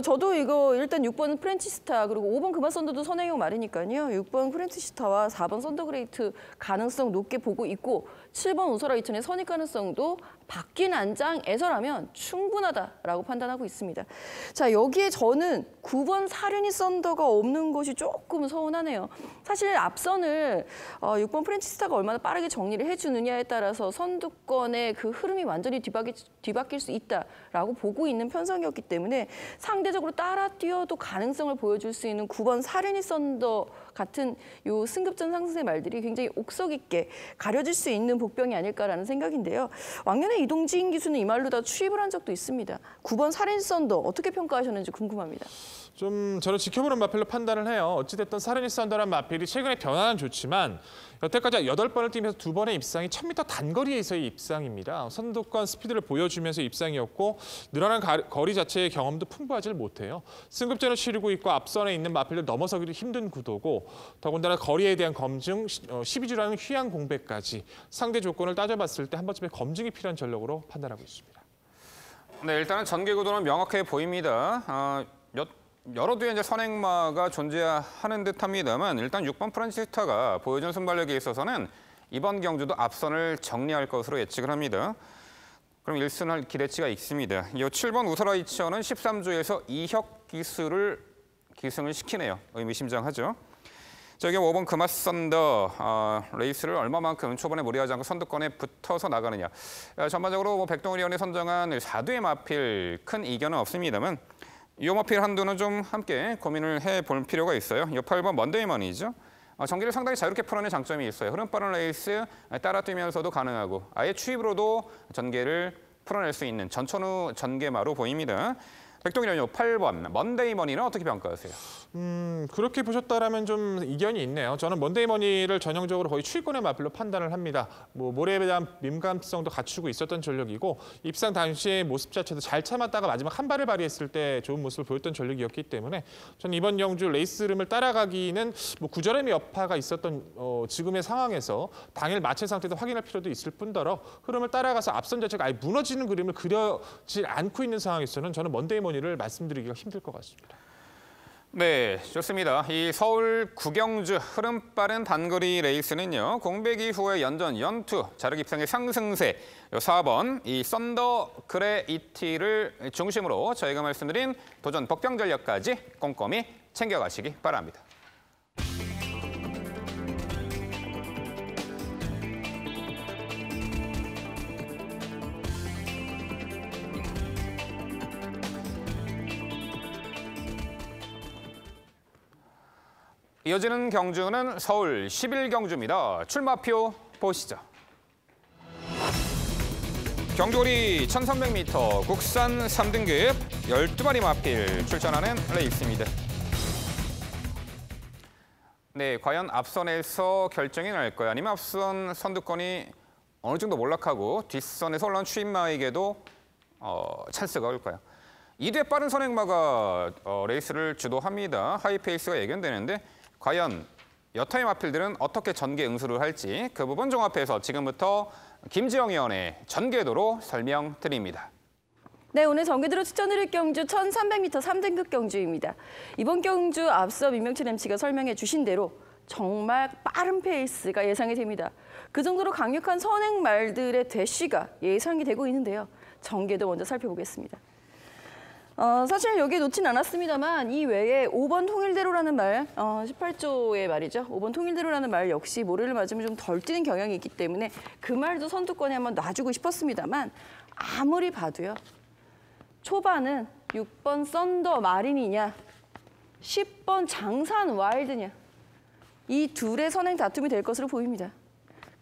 저도 이거 일단 6번 프렌치스타 그리고 5번 금화 썬더도 선행형 말이니까요. 6번 프렌치스타와 4번 썬더그레이트 가능성 높게 보고 있고 7번 우서라 2000의 선입 가능성도 바뀐 안장에서라면 충분하다라고 판단하고 있습니다. 자, 여기에 저는 9번 사륜이 썬더가 없는 것이 조금 서운하네요. 사실 앞선을 6번 프렌치스타가 얼마나 빠르게 정리를 해주느냐에 따라서 선두권의 그 흐름이 완전히 뒤바뀔 수 있다라고 보고 있는 편성이었기 때문에 상대적으로 따라 뛰어도 가능성을 보여줄 수 있는 9번 사륜이 썬더 같은 요 승급전 상승의 말들이 굉장히 옥석 있게 가려질 수 있는 복병이 아닐까라는 생각인데요. 왕년에 이동진 기수는 이 말로 다 추입을 한 적도 있습니다. 9번 사륜 썬더 어떻게 평가하셨는지 궁금합니다. 좀 저는 지켜보는 마필로 판단을 해요. 어찌됐든 사르니 썬더란 마필이 최근에 변화는 좋지만 여태까지 8번을 뛰면서 2번의 입상이 1000m 단거리에서의 입상입니다. 선두권 스피드를 보여주면서 입상이었고 늘어난 거리 자체의 경험도 풍부하지 못해요. 승급전을 치르고 있고 앞선에 있는 마필들 넘어서기도 힘든 구도고 더군다나 거리에 대한 검증, 12주라는 귀한 공백까지 상대 조건을 따져봤을 때 한 번쯤에 검증이 필요한 전력으로 판단하고 있습니다. 네, 일단은 전개 구도는 명확해 보입니다. 여러 뒤에 이제 선행마가 존재하는 듯합니다만 일단 6번 프란치스타가 보여준 순발력에 있어서는 이번 경주도 앞선을 정리할 것으로 예측을 합니다. 그럼 1승할 기대치가 있습니다. 이 7번 우설아이치어는 13조에서 이혁 기승을 시키네요. 의미심장하죠. 저기 5번 금화썬더 레이스를 얼마만큼 초반에 무리하지 않고 선두권에 붙어서 나가느냐. 전반적으로 백동일 위원이 선정한 4두의 마필 큰 이견은 없습니다만 이 마필 한두는 좀 함께 고민을 해볼 필요가 있어요. 이 8번 먼데이머니죠. 전개를 상당히 자유롭게 풀어내는 장점이 있어요. 흐름 빠른 레이스 따라 뛰면서도 가능하고 아예 추입으로도 전개를 풀어낼 수 있는 전천후 전개마로 보입니다. 백동일 위원 8번 먼데이머니는 어떻게 평가하세요? 그렇게 보셨다라면 좀 이견이 있네요. 저는 먼데이머니를 전형적으로 거의 추위권의 마필로 판단을 합니다. 모래에 대한 민감성도 갖추고 있었던 전력이고 입상 당시의 모습 자체도 잘 참았다가 마지막 한 발을 발휘했을 때 좋은 모습을 보였던 전력이었기 때문에 저는 이번 경주 레이스 흐름을 따라가기는 구절음의 여파가 있었던 지금의 상황에서 당일 마체 상태도 확인할 필요도 있을 뿐더러 흐름을 따라가서 앞선 자체가 아예 무너지는 그림을 그려질 않고 있는 상황에서는 저는 먼데이머니를 말씀드리기가 힘들 것 같습니다. 네, 좋습니다. 이 서울 구경주 흐름 빠른 단거리 레이스는요. 공백 이후에 연전, 연투, 자력 입상의 상승세 4번 이 썬더 그레이티를 중심으로 저희가 말씀드린 도전 복병 전력까지 꼼꼼히 챙겨가시기 바랍니다. 이어지는 경주는 서울 11경주입니다. 출마표 보시죠. 경주거리 1300m 국산 3등급 12마리 마필 출전하는 레이스입니다. 네, 과연 앞선에서 결정이 날까요? 아니면 앞선 선두권이 어느 정도 몰락하고 뒷선에서 올라온 추임마에게도 찬스가 올까요? 2대 빠른 선행마가 레이스를 주도합니다. 하이페이스가 예견되는데 과연 여타의 마필들은 어떻게 전개 응수를 할지 그 부분 종합해서 지금부터 김지영 위원의 전개도로 설명드립니다. 네, 오늘 전개도로 추천드릴 경주 1300m 3등급 경주입니다. 이번 경주 앞서 민명철 MC가 설명해 주신 대로 정말 빠른 페이스가 예상이 됩니다. 그 정도로 강력한 선행말들의 대쉬가 예상이 되고 있는데요. 전개도 먼저 살펴보겠습니다. 사실 여기에 놓진 않았습니다만 이 외에 5번 통일대로라는 말, 18조의 말이죠. 5번 통일대로라는 말 역시 모래를 맞으면 좀 덜 뛰는 경향이 있기 때문에 그 말도 선두권에 한번 놔주고 싶었습니다만 아무리 봐도요. 초반은 6번 썬더 마린이냐 10번 장산 와일드냐 이 둘의 선행 다툼이 될 것으로 보입니다.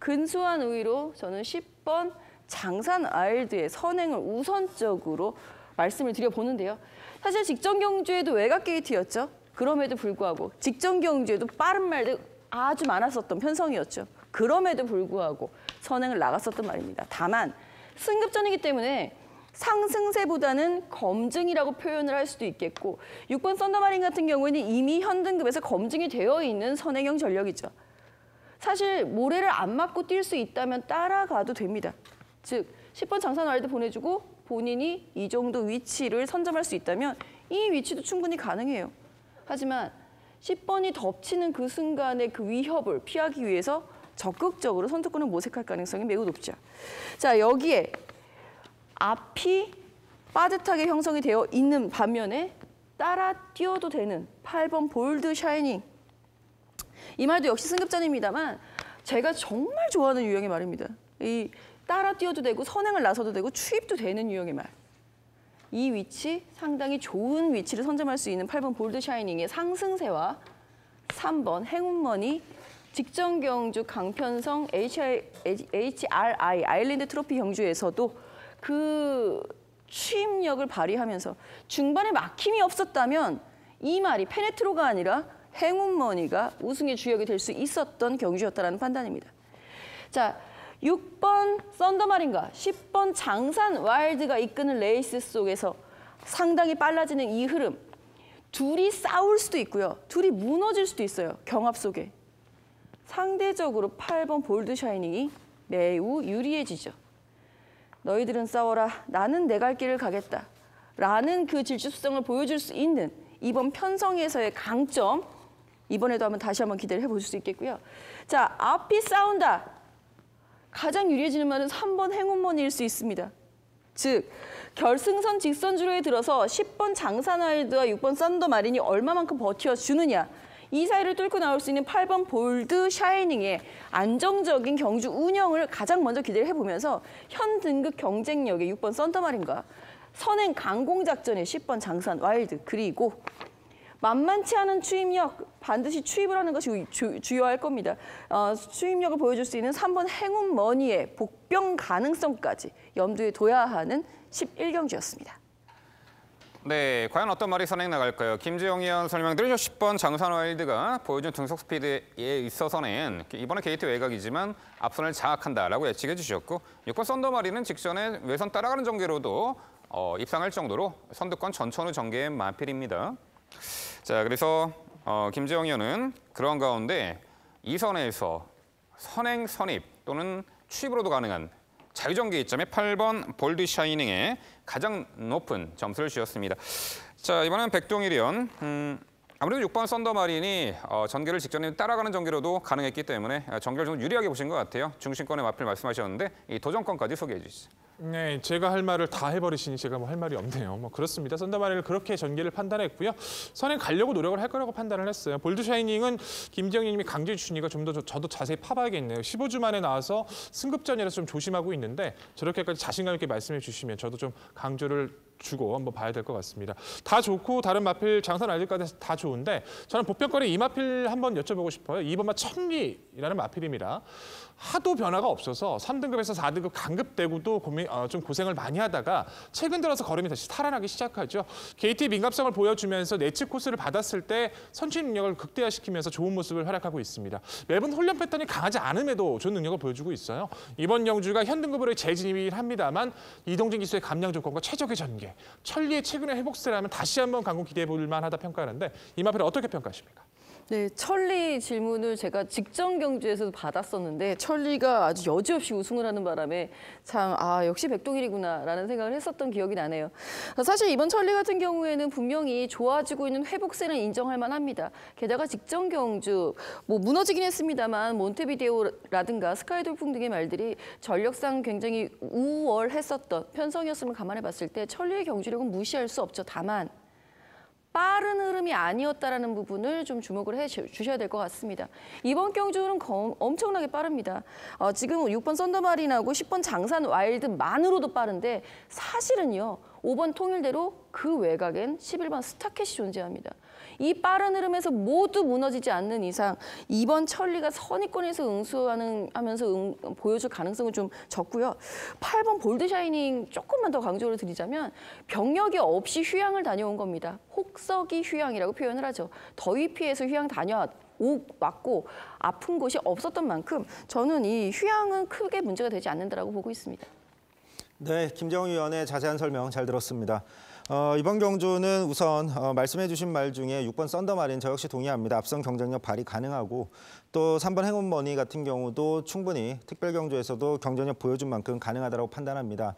근소한 우위로 저는 10번 장산 와일드의 선행을 우선적으로 말씀을 드려보는데요. 사실 직전 경주에도 외곽 게이트였죠. 그럼에도 불구하고 직전 경주에도 빠른 말들 아주 많았었던 편성이었죠. 그럼에도 불구하고 선행을 나갔었던 말입니다. 다만 승급전이기 때문에 상승세보다는 검증이라고 표현을 할 수도 있겠고 6번 썬더마린 같은 경우에는 이미 현 등급에서 검증이 되어 있는 선행형 전력이죠. 사실 모래를 안 맞고 뛸 수 있다면 따라가도 됩니다. 즉 10번 장산 와일드 보내주고 본인이 이 정도 위치를 선점할 수 있다면 이 위치도 충분히 가능해요. 하지만 10번이 덮치는 그 순간의 그 위협을 피하기 위해서 적극적으로 선두권을 모색할 가능성이 매우 높죠. 자, 여기에 앞이 빠듯하게 형성이 되어 있는 반면에 따라 뛰어도 되는 8번 볼드 샤이닝. 이 말도 역시 승급전입니다만 제가 정말 좋아하는 유형의 말입니다. 이 따라 뛰어도 되고 선행을 나서도 되고 추입도 되는 유형의 말. 이 위치 상당히 좋은 위치를 선점할 수 있는 8번 볼드 샤이닝의 상승세와 3번 행운머니 직전 경주 강편성 HRI 아일랜드 트로피 경주에서도 그 추임력을 발휘하면서 중반에 막힘이 없었다면 이 말이 페네트로가 아니라 행운머니가 우승의 주역이 될 수 있었던 경주였다는 판단입니다. 자, 6번 썬더마린과 10번 장산 와일드가 이끄는 레이스 속에서 상당히 빨라지는 이 흐름. 둘이 싸울 수도 있고요. 둘이 무너질 수도 있어요. 경합 속에. 상대적으로 8번 볼드 샤이닝이 매우 유리해지죠. 너희들은 싸워라. 나는 내 갈 길을 가겠다. 라는 그 질주성을 보여줄 수 있는 이번 편성에서의 강점. 이번에도 다시 한번 기대를 해볼 수 있겠고요. 자, 앞이 싸운다. 가장 유리해지는 말은 3번 행운머니일 수 있습니다. 즉, 결승선 직선주로에 들어서 10번 장산와일드와 6번 썬더마린이 얼마만큼 버텨주느냐. 이 사이를 뚫고 나올 수 있는 8번 볼드 샤이닝의 안정적인 경주 운영을 가장 먼저 기대를 해보면서 현 등급 경쟁력의 6번 썬더마린과 선행 강공 작전의 10번 장산 와일드 그리고 만만치 않은 추임력, 반드시 추입을 하는 것이 주요할 겁니다. 추임력을 보여줄 수 있는 3번 행운머니의 복병 가능성까지 염두에 둬야 하는 11경주였습니다. 네, 과연 어떤 말이 선행 나갈까요? 김재영 의원 설명드리죠. 10번 장산와일드가 보여준 등속 스피드에 있어서는 이번에 게이트 외곽이지만 앞선을 장악한다라고 예측해 주셨고 6번 썬더마린은 직전에 외선 따라가는 전개로도 입상할 정도로 선두권 전천후 전개의 마필입니다. 자, 그래서 김재영 의원은 그런 가운데 2선에서 선행 선입 또는 추입으로도 가능한 자유전개 이점의 8번 볼드 샤이닝에 가장 높은 점수를 주었습니다. 자, 이번엔 백동일 의원. 아무래도 6번 썬더마린이 전개를 직전에 따라가는 전개로도 가능했기 때문에 전개를 좀 유리하게 보신 것 같아요. 중심권의 마필 말씀하셨는데 이 도전권까지 소개해 주시죠. 네, 제가 할 말을 다 해버리시니 제가 할 말이 없네요. 그렇습니다. 썬더마린을 그렇게 전개를 판단했고요. 선행 가려고 노력을 할 거라고 판단을 했어요. 볼드 샤이닝은 김재영 님이 강조해 주시니까 좀 더 저도 자세히 파봐야겠네요. 15주 만에 나와서 승급전이라서 좀 조심하고 있는데 저렇게까지 자신감 있게 말씀해 주시면 저도 좀 강조를 주고 한번 봐야 될 것 같습니다. 다 좋고 다른 마필 장산 알들까지 다 좋은데 저는 복병권에 이 마필 한번 여쭤보고 싶어요. 2번마 천리라는 마필입니다. 하도 변화가 없어서 3등급에서 4등급 강급되고도 좀 고생을 많이 하다가 최근 들어서 걸음이 다시 살아나기 시작하죠. 게이트의 민감성을 보여주면서 내측 코스를 받았을 때 선취 능력을 극대화시키면서 좋은 모습을 활약하고 있습니다. 매번 훈련 패턴이 강하지 않음에도 좋은 능력을 보여주고 있어요. 이번 경주가 현 등급으로의 재진입이긴 합니다만 이동진 기수의 감량 조건과 최적의 전개, 천리의 최근의 회복세라면 다시 한번 강공 기대해 볼 만하다 평가하는데 이 마필을 어떻게 평가하십니까? 네, 천리 질문을 제가 직전 경주에서도 받았었는데 천리가 아주 여지없이 우승을 하는 바람에 참 역시 백동일이구나라는 생각을 했었던 기억이 나네요. 사실 이번 천리 같은 경우에는 분명히 좋아지고 있는 회복세는 인정할 만합니다. 게다가 직전 경주 무너지긴 했습니다만 몬테비데오라든가 스카이돌풍 등의 말들이 전력상 굉장히 우월했었던 편성이었음을 감안해 봤을 때 천리의 경주력은 무시할 수 없죠. 다만 빠른 흐름이 아니었다라는 부분을 좀 주목을 해주셔야 될 것 같습니다. 이번 경주는 엄청나게 빠릅니다. 지금 6번 썬더마린하고 10번 장산 와일드만으로도 빠른데 사실은요. 5번 통일대로 그 외곽엔 11번 스타켓이 존재합니다. 이 빠른 흐름에서 모두 무너지지 않는 이상 이번 천리가 선의권에서 응수하면서 보여줄 가능성은 좀 적고요. 8번 볼드 샤이닝 조금만 더 강조를 드리자면 병력이 없이 휴양을 다녀온 겁니다. 혹서기 휴양이라고 표현을 하죠. 더위 피해서 휴양 왔고 아픈 곳이 없었던 만큼 저는 이 휴양은 크게 문제가 되지 않는다라고 보고 있습니다. 네, 김재영 위원의 자세한 설명 잘 들었습니다. 이번 경주는 우선 말씀해 주신 말 중에 6번 썬더마린 저 역시 동의합니다. 앞선 경쟁력 발휘 가능하고 또 3번 행운머니 같은 경우도 충분히 특별 경주에서도 경쟁력 보여준 만큼 가능하다고 판단합니다.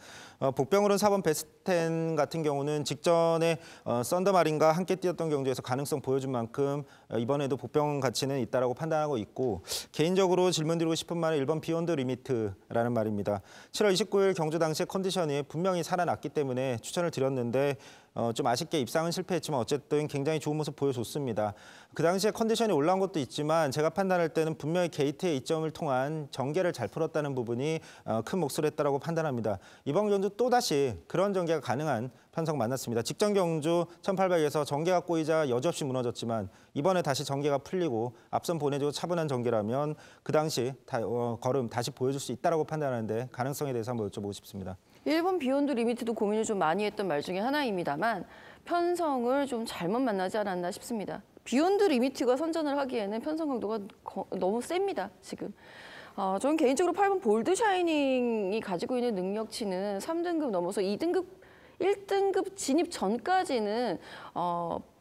복병으로는 4번 베스텐 같은 경우는 직전에 썬더마린과 함께 뛰었던 경주에서 가능성 보여준 만큼 이번에도 복병 가치는 있다고 판단하고 있고 개인적으로 질문드리고 싶은 말은 1번 비욘드 리미트라는 말입니다. 7월 29일 경주 당시의 컨디션이 분명히 살아났기 때문에 추천을 드렸는데 좀 아쉽게 입상은 실패했지만 어쨌든 굉장히 좋은 모습 보여줬습니다. 그 당시에 컨디션이 올라온 것도 있지만 제가 판단할 때는 분명히 게이트의 이점을 통한 전개를 잘 풀었다는 부분이 큰 몫을 했다고 판단합니다. 이번 경주 또다시 그런 전개가 가능한 편성 만났습니다. 직전 경주 1800에서 전개가 꼬이자 여지없이 무너졌지만 이번에 다시 전개가 풀리고 앞선 보내주고 차분한 전개라면 그 당시 걸음 다시 보여줄 수 있다고 판단하는데 가능성에 대해서 한번 여쭤보고 싶습니다. 1번 비욘드 리미트도 고민을 좀 많이 했던 말 중에 하나입니다만 편성을 좀 잘못 만나지 않았나 싶습니다. 비욘드 리미트가 선전을 하기에는 편성 강도가 너무 셉니다, 지금. 저는 개인적으로 8번 볼드 샤이닝이 가지고 있는 능력치는 3등급 넘어서 2등급, 1등급 진입 전까지는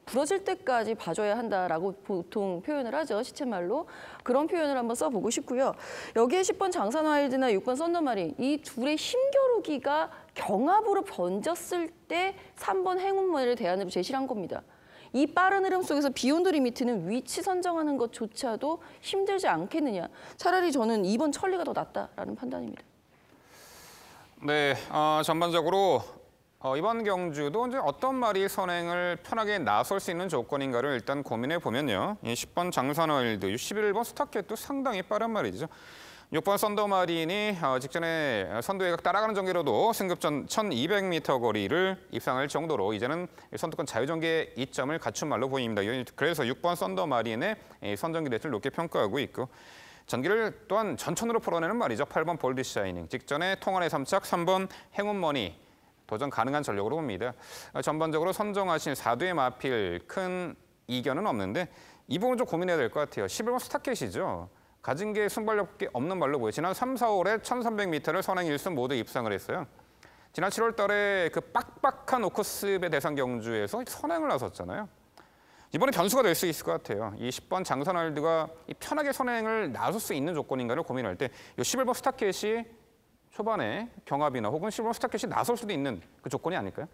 부러질 때까지 봐줘야 한다라고 보통 표현을 하죠, 시쳇말로. 그런 표현을 한번 써보고 싶고요. 여기에 10번 장산와일드나 6번 썬더마린, 이 둘의 힘겨루기가 경합으로 번졌을 때 3번 행운머니를 대안으로 제시를 한 겁니다. 이 빠른 흐름 속에서 비욘드 리미트는 위치 선정하는 것조차도 힘들지 않겠느냐. 차라리 저는 2번 천리가 더 낫다라는 판단입니다. 네, 전반적으로 이번 경주도 이제 어떤 말이 선행을 편하게 나설 수 있는 조건인가를 일단 고민해 보면요. 10번 장산와일드, 11번 스타켓도 상당히 빠른 말이죠. 6번 썬더마린이 직전에 선두에 따라가는 전개로도 승급전 1200m 거리를 입상할 정도로 이제는 선두권 자유전개 이점을 갖춘 말로 보입니다. 그래서 6번 썬더마린의 선전기 대체를 높게 평가하고 있고, 전기를 또한 전천으로 풀어내는 말이죠. 8번 볼드 샤이닝, 직전에 통안의 3착, 3번 행운머니 도전 가능한 전력으로 봅니다. 전반적으로 선정하신 4두의 마필 큰 이견은 없는데 이 부분 좀 고민해야 될 것 같아요. 11번 스타켓이죠. 가진 게 순발력이 없는 말로 보여요. 지난 3, 4월에 1300m를 선행 1승 모두 입상을 했어요. 지난 7월 달에 그 빡빡한 오크스배 대상 경주에서 선행을 나섰잖아요. 이번에 변수가 될 수 있을 것 같아요. 이 10번 장산와일드가 편하게 선행을 나설 수 있는 조건인가를 고민할 때 이 11번 스타켓이 초반에 경합이나 혹은 11번 스타켓이 나설 수도 있는 그 조건이 아닐까요?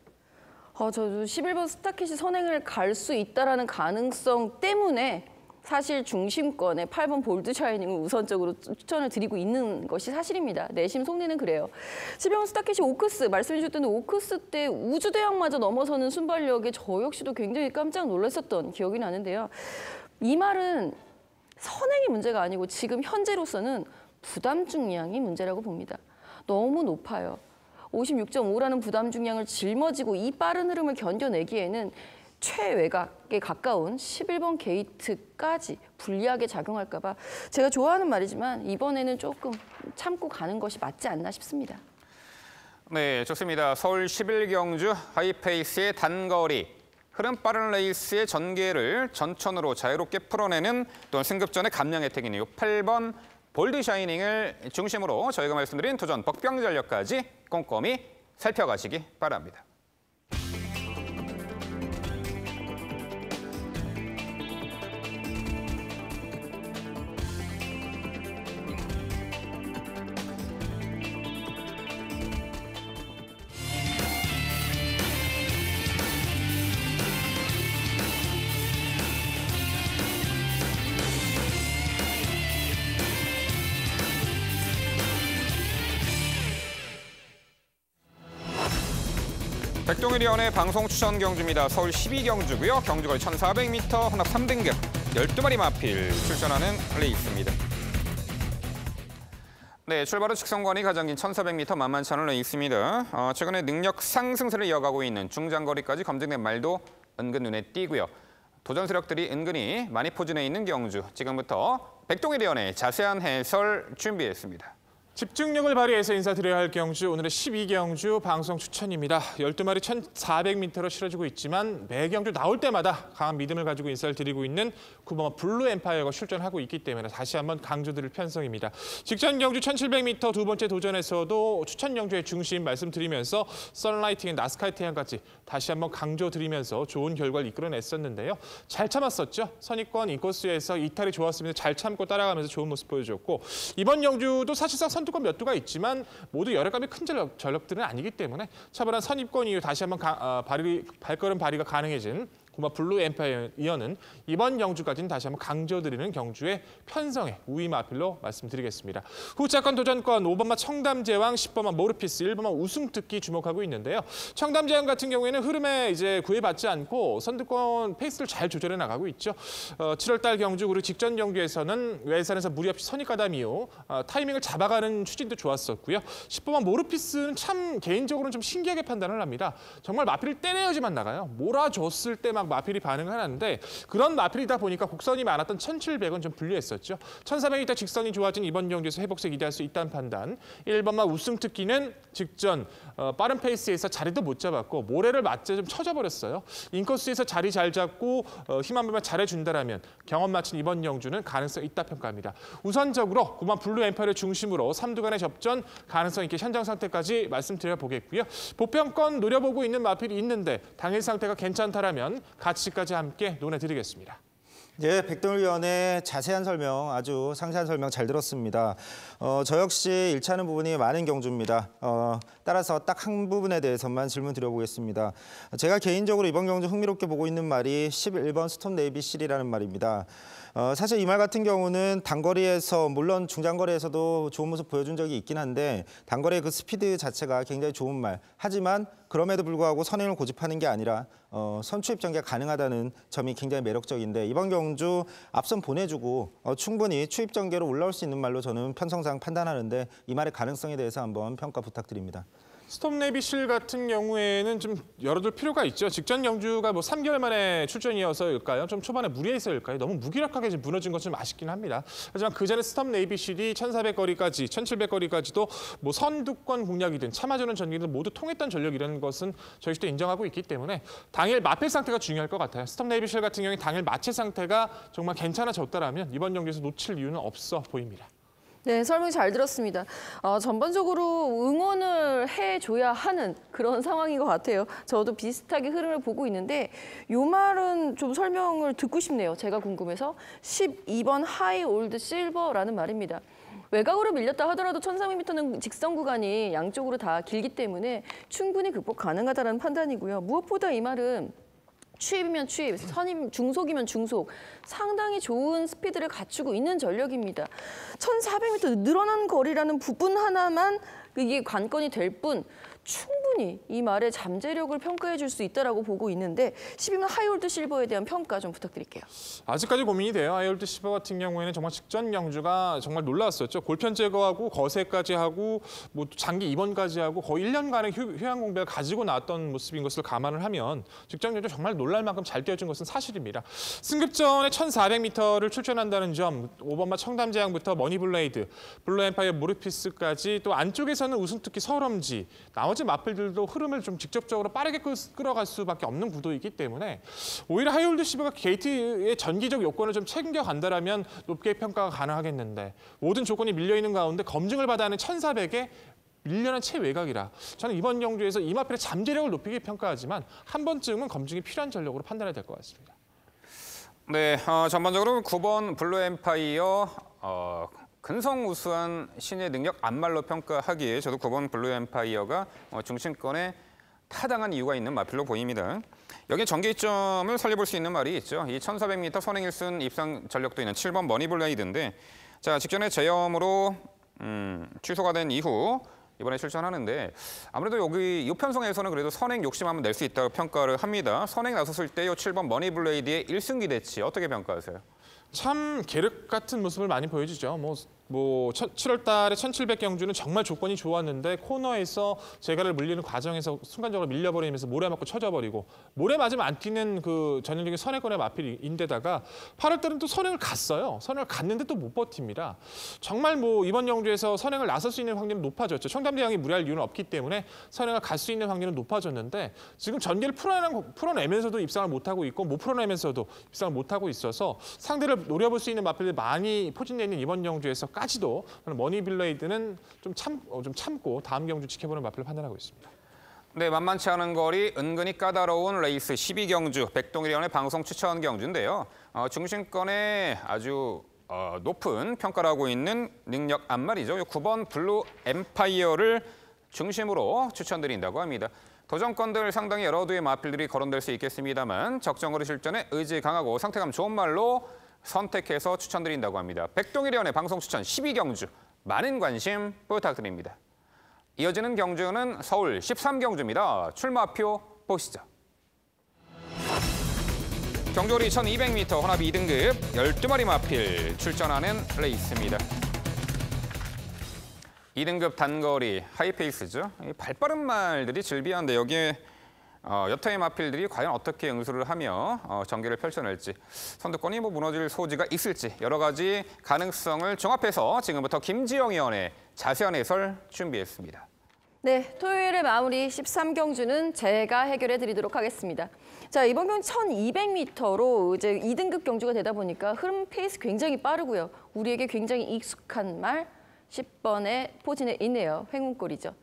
저도 11번 스타켓이 선행을 갈 수 있다라는 가능성 때문에 사실 중심권에 8번 볼드 샤이닝을 우선적으로 추천을 드리고 있는 것이 사실입니다. 내심 속내는 그래요. 11번 스타켓이 오크스, 말씀해 주셨던 오크스 때 우주대왕마저 넘어서는 순발력에 저 역시도 굉장히 깜짝 놀랐었던 기억이 나는데요. 이 말은 선행이 문제가 아니고 지금 현재로서는 부담 중량이 문제라고 봅니다. 너무 높아요. 56.5라는 부담 중량을 짊어지고 이 빠른 흐름을 견뎌내기에는 최외곽에 가까운 11번 게이트까지 불리하게 작용할까 봐 제가 좋아하는 말이지만 이번에는 조금 참고 가는 것이 맞지 않나 싶습니다. 네, 좋습니다. 서울 11경주 하이페이스의 단거리, 흐름 빠른 레이스의 전개를 전천으로 자유롭게 풀어내는 또한 승급전의 감량 혜택이네요. 8번 볼드 샤이닝을 중심으로 저희가 말씀드린 도전 벅병 전력까지 꼼꼼히 살펴가시기 바랍니다. 백동일위원회 방송 추천 경주입니다. 서울 12경주고요. 경주거리 1400m, 혼합 3등급, 12마리 마필 출전하는 레이스입니다. 네, 출발 후 직선거리 가장 긴 1400m 만만치 않은 레이스입니다. 최근에 능력 상승세를 이어가고 있는 중장거리까지 검증된 말도 은근 눈에 띄고요. 도전 세력들이 은근히 많이 포진해 있는 경주. 지금부터 백동일위원회 자세한 해설 준비했습니다. 집중력을 발휘해서 인사드려야 할 경주, 오늘의 12경주 방송 추천입니다. 12마리 1400m로 치러지고 있지만 매 경주 나올 때마다 강한 믿음을 가지고 인사를 드리고 있는 9번 블루 엠파이어가 출전하고 있기 때문에 다시 한번 강조드릴 편성입니다. 직전 경주 1700m 두 번째 도전에서도 추천 경주의 중심 말씀드리면서 선라이팅 앤 나스카이 태양까지 다시 한번 강조드리면서 좋은 결과를 이끌어냈었는데요. 잘 참았었죠. 선입권 인코스에서 이탈이 좋았습니다. 잘 참고 따라가면서 좋은 모습 보여줬고, 이번 경주도 사실상 선두권 몇 두가 있지만 모두 여러 감이 큰 전력들은 아니기 때문에 차분한 선입권 이후 다시 한번 발걸음 발휘가 가능해진 구마 블루 엠파이어는 이번 경주까지는 다시 한번 강조드리는 경주의 편성의 우위 마필로 말씀드리겠습니다. 후차권 도전권 5번마 청담제왕, 10번마 모르피스, 1번마 우승특기 주목하고 있는데요. 청담제왕 같은 경우에는 흐름에 이제 구애받지 않고 선두권 페이스를 잘 조절해 나가고 있죠. 7월 달 경주 그리고 직전 경주에서는 외산에서 무리 없이 선입가담 이후 타이밍을 잡아가는 추진도 좋았었고요. 10번마 모르피스는 참 개인적으로는 좀 신기하게 판단을 합니다. 정말 마필을 때려야지만 나가요. 몰아줬을 때만 막 마필이 반응을 하는데 그런 마필이다 보니까 곡선이 많았던 1700은 좀 불리했었죠. 1400m 직선이 좋아진 이번 경기에서 회복세 기대할 수 있다는 판단. 1번마 우승 특기는 직전 빠른 페이스에서 자리도 못 잡았고 모래를 맞자 좀 쳐져버렸어요. 인코스에서 자리 잘 잡고 힘 한 번만 잘해준다라면 경험 맞춘 이번 영주는 가능성 있다 평가합니다. 우선적으로 9번 블루 엠파이어를 중심으로 3두간의 접전 가능성 있게 현장 상태까지 말씀드려 보겠고요. 보평권 노려보고 있는 마필이 있는데 당일 상태가 괜찮다라면 가치까지 함께 논해드리겠습니다. 네, 백동일 위원의 자세한 설명, 아주 상세한 설명 잘 들었습니다. 저 역시 일치하는 부분이 많은 경주입니다. 따라서 딱 한 부분에 대해서만 질문 드려보겠습니다. 제가 개인적으로 이번 경주 흥미롭게 보고 있는 말이 11번 스톰 네이비실이라는 말입니다. 사실 이 말 같은 경우는 단거리에서 물론 중장거리에서도 좋은 모습 보여준 적이 있긴 한데 단거리의 그 스피드 자체가 굉장히 좋은 말. 하지만 그럼에도 불구하고 선행을 고집하는 게 아니라 선추입 전개가 가능하다는 점이 굉장히 매력적인데 이번 경주 앞선 보내주고 충분히 추입 전개로 올라올 수 있는 말로 저는 편성상 판단하는데 이 말의 가능성에 대해서 한번 평가 부탁드립니다. 스톰 네이비실 같은 경우에는 좀 열어둘 필요가 있죠. 직전 경주가 뭐 3개월 만에 출전이어서일까요? 좀 초반에 무리해서일까요? 너무 무기력하게 좀 무너진 것은 좀 아쉽긴 합니다. 하지만 그 전에 스톰 네이비실이 1400거리까지, 1700거리까지도 뭐 선두권 공략이든 참아주는 전기든 모두 통했던 전력이라는 것은 저희 도 인정하고 있기 때문에 당일 마필 상태가 중요할 것 같아요. 스톰 네이비실 같은 경우에 당일 마체 상태가 정말 괜찮아졌다라면 이번 경기에서 놓칠 이유는 없어 보입니다. 네, 설명 잘 들었습니다. 전반적으로 응원을 해줘야 하는 그런 상황인 것 같아요. 저도 비슷하게 흐름을 보고 있는데 이 말은 좀 설명을 듣고 싶네요. 제가 궁금해서 12번 하이 올드 실버라는 말입니다. 외곽으로 밀렸다 하더라도 1300m는 직선 구간이 양쪽으로 다 길기 때문에 충분히 극복 가능하다는 판단이고요. 무엇보다 이 말은 추입이면 추입, 중속이면 중속, 상당히 좋은 스피드를 갖추고 있는 전력입니다. 1400m 늘어난 거리라는 부분 하나만 이게 관건이 될 뿐 충분히 이 말의 잠재력을 평가해 줄 수 있다고 보고 있는데 12번 하이올드 실버에 대한 평가 좀 부탁드릴게요. 아직까지 고민이 돼요. 하이올드 실버 같은 경우에는 정말 직전 경주가 정말 놀라웠었죠. 골편 제거하고 거세까지 하고 뭐 장기 입원까지 하고 거의 1년간의 휴양 공백을 가지고 나왔던 모습인 것을 감안을 하면 직전 경주 정말 놀랄 만큼 잘 뛰어준 것은 사실입니다. 승급전에 1400m를 출전한다는 점, 5번마 청담제양부터 머니블레이드, 블루엠파이어 모르피스까지 또 안쪽에서는 우승특기 서울엄지, 나머지 마필들도 흐름을 좀 직접적으로 빠르게 끌어갈 수밖에 없는 구도이기 때문에 오히려 하이올드 실버가 게이트의 전기적 요건을 좀 챙겨간다라면 높게 평가가 가능하겠는데 모든 조건이 밀려있는 가운데 검증을 받아야 하는 1400에 밀려난 최외곽이라 저는 이번 경주에서 이 마필의 잠재력을 높이게 평가하지만 한 번쯤은 검증이 필요한 전력으로 판단해야 될 것 같습니다. 네, 전반적으로 9번 블루 엠파이어 근성우수한 신의 능력 안말로 평가하기에 저도 9번 블루 엠파이어가 중심권에 타당한 이유가 있는 마필로 보입니다. 여기 전개점을 살려볼 수 있는 말이 있죠. 이 1400m 선행 1순 입상 전력도 있는 7번 머니블레이드인데 자 직전에 재염으로 취소가 된 이후 이번에 출전하는데 아무래도 여기 이 편성에서는 그래도 선행 욕심 한번 낼 수 있다고 평가를 합니다. 선행 나섰을 때 이 7번 머니블레이드의 1승 기대치 어떻게 평가하세요? 참 계륵 같은 모습을 많이 보여주죠. 7월 달에 1700 경주는 정말 조건이 좋았는데 코너에서 제가를 물리는 과정에서 순간적으로 밀려버리면서 모래 맞고 쳐져버리고 모래 맞으면 안 뛰는 그 전형적인 선행권의 마필인데다가 8월 달은 또 선행을 갔어요. 선행을 갔는데 또 못 버팁니다. 정말 이번 경주에서 선행을 나설 수 있는 확률은 높아졌죠. 청담대왕이 무리할 이유는 없기 때문에 선행을 갈 수 있는 확률은 높아졌는데 지금 전개를 풀어내면서도 입상을 못하고 있고 못 풀어내면서도 입상을 못하고 있어서 상대를 노려볼 수 있는 마필들이 많이 포진되어 있는 이번 경주에서까지도 머니블레이드는 좀 참고 다음 경주 지켜보는 마필을 판단하고 있습니다. 네, 만만치 않은 거리, 은근히 까다로운 레이스 12경주, 백동일 위원의 방송 추천 경주인데요. 중심권에 아주 높은 평가를 하고 있는 능력 안말이죠. 9번 블루 엠파이어를 중심으로 추천드린다고 합니다. 도전권들 상당히 여러 두의 마필들이 거론될 수 있겠습니다만 적정거리 실전에 의지 강하고 상태감 좋은 말로 선택해서 추천드린다고 합니다. 백동일 위원의 방송 추천 12경주, 많은 관심 부탁드립니다. 이어지는 경주는 서울 13경주입니다. 출마표 보시죠. 경주거리 1200m 혼합 2등급 12마리 마필 출전하는 레이스입니다. 2등급 단거리 하이페이스죠. 발빠른 말들이 즐비한데 여기에 여타의 마필들이 과연 어떻게 응수를 하며 전개를 펼쳐낼지, 선두권이 무너질 소지가 있을지 여러 가지 가능성을 종합해서 지금부터 김지영 의원의 자세한 해설 준비했습니다. 네, 토요일의 마무리 13경주는 제가 해결해 드리도록 하겠습니다. 자, 이번 경주 1200m로 이제 2등급 경주가 되다 보니까 흐름 페이스 굉장히 빠르고요. 우리에게 굉장히 익숙한 말 10번의 포진에 있네요. 횡운골이죠.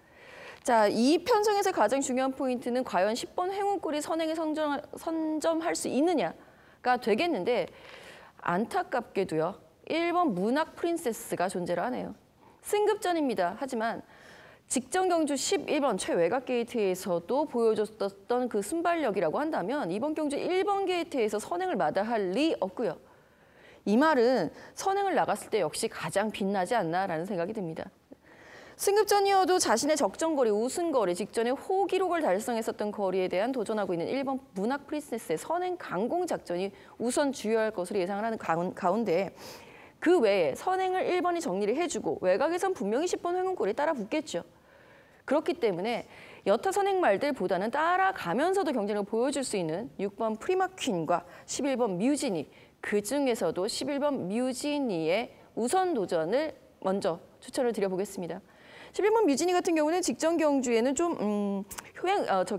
자, 이 편성에서 가장 중요한 포인트는 과연 10번 횡운골이 선행에 선점할 수 있느냐가 되겠는데 안타깝게도요. 1번 문학 프린세스가 존재를 하네요. 승급전입니다. 하지만 직전 경주 11번 최외곽 게이트에서도 보여줬던 그 순발력이라고 한다면 이번 경주 1번 게이트에서 선행을 마다할 리 없고요. 이 말은 선행을 나갔을 때 역시 가장 빛나지 않나라는 생각이 듭니다. 승급전이어도 자신의 적정거리, 우승거리, 직전에 호기록을 달성했었던 거리에 대한 도전하고 있는 1번 문학 프린세스의 선행 강공 작전이 우선 주요할 것으로 예상을 하는 가운데 그 외에 선행을 1번이 정리를 해주고 외곽에선 분명히 10번 횡운골이 따라 붙겠죠. 그렇기 때문에 여타 선행말들보다는 따라가면서도 경쟁을 보여줄 수 있는 6번 프리마퀸과 11번 뮤지니, 그중에서도 11번 뮤지니의 우선 도전을 먼저 추천을 드려보겠습니다. 11번 뮤지니 같은 경우는 직전 경주에는 좀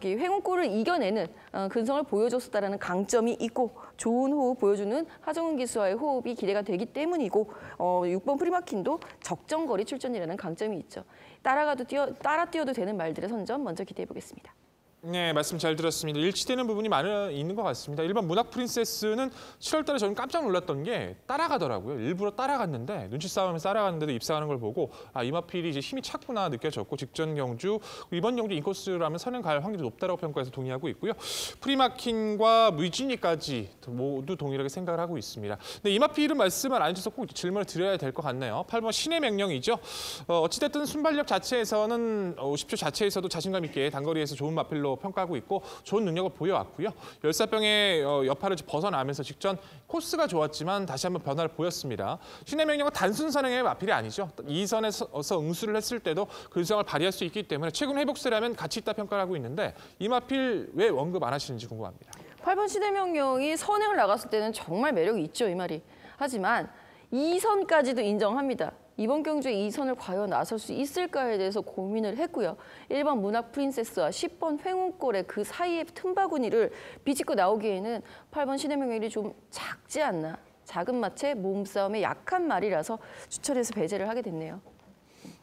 횡운골을 이겨내는 근성을 보여줬었다는 강점이 있고 좋은 호흡 보여주는 하정훈 기수와의 호흡이 기대가 되기 때문이고 6번 프리마킨도 적정거리 출전이라는 강점이 있죠. 따라 뛰어도 되는 말들의 선점 먼저 기대해 보겠습니다. 네, 말씀 잘 들었습니다. 일치되는 부분이 있는 것 같습니다. 1번 문학 프린세스는 7월 달에 저는 깜짝 놀랐던 게 따라가더라고요. 일부러 따라갔는데 눈치 싸움에서 따라갔는데도 입상하는 걸 보고 이 마필이 이제 힘이 찼구나 느껴졌고 직전 경주, 이번 경주 인코스라면 선행 갈 확률이 높다라고 평가해서 동의하고 있고요. 프리마킨과 뮤지니까지 모두 동일하게 생각을 하고 있습니다. 근데 이 마필은 말씀을 안 해줘서 꼭 질문을 드려야 될 것 같네요. 8번 신의 명령이죠. 어찌됐든 순발력 자체에서는 50초 자체에서도 자신감 있게 단거리에서 좋은 마필로 평가하고 있고 좋은 능력을 보여왔고요. 열사병의 여파를 벗어나면서 직전 코스가 좋았지만 다시 한번 변화를 보였습니다. 신의 명령은 단순 선행의 마필이 아니죠. 2선에서 응수를 했을 때도 근성을 발휘할 수 있기 때문에 최근 회복세라면 가치 있다 평가를 하고 있는데 이 마필 왜 언급 안 하시는지 궁금합니다. 8번 신의 명령이 선행을 나갔을 때는 정말 매력이 있죠, 이 말이. 하지만 2선까지도 인정합니다. 이번 경주에 2선을 과연 나설 수 있을까에 대해서 고민을 했고요. 1번 문학 프린세스와 10번 횡운골의 그 사이의 틈바구니를 비집고 나오기에는 8번 신의 명령이 좀 작지 않나. 작은 마체 몸싸움에 약한 말이라서 추천해서 배제를 하게 됐네요.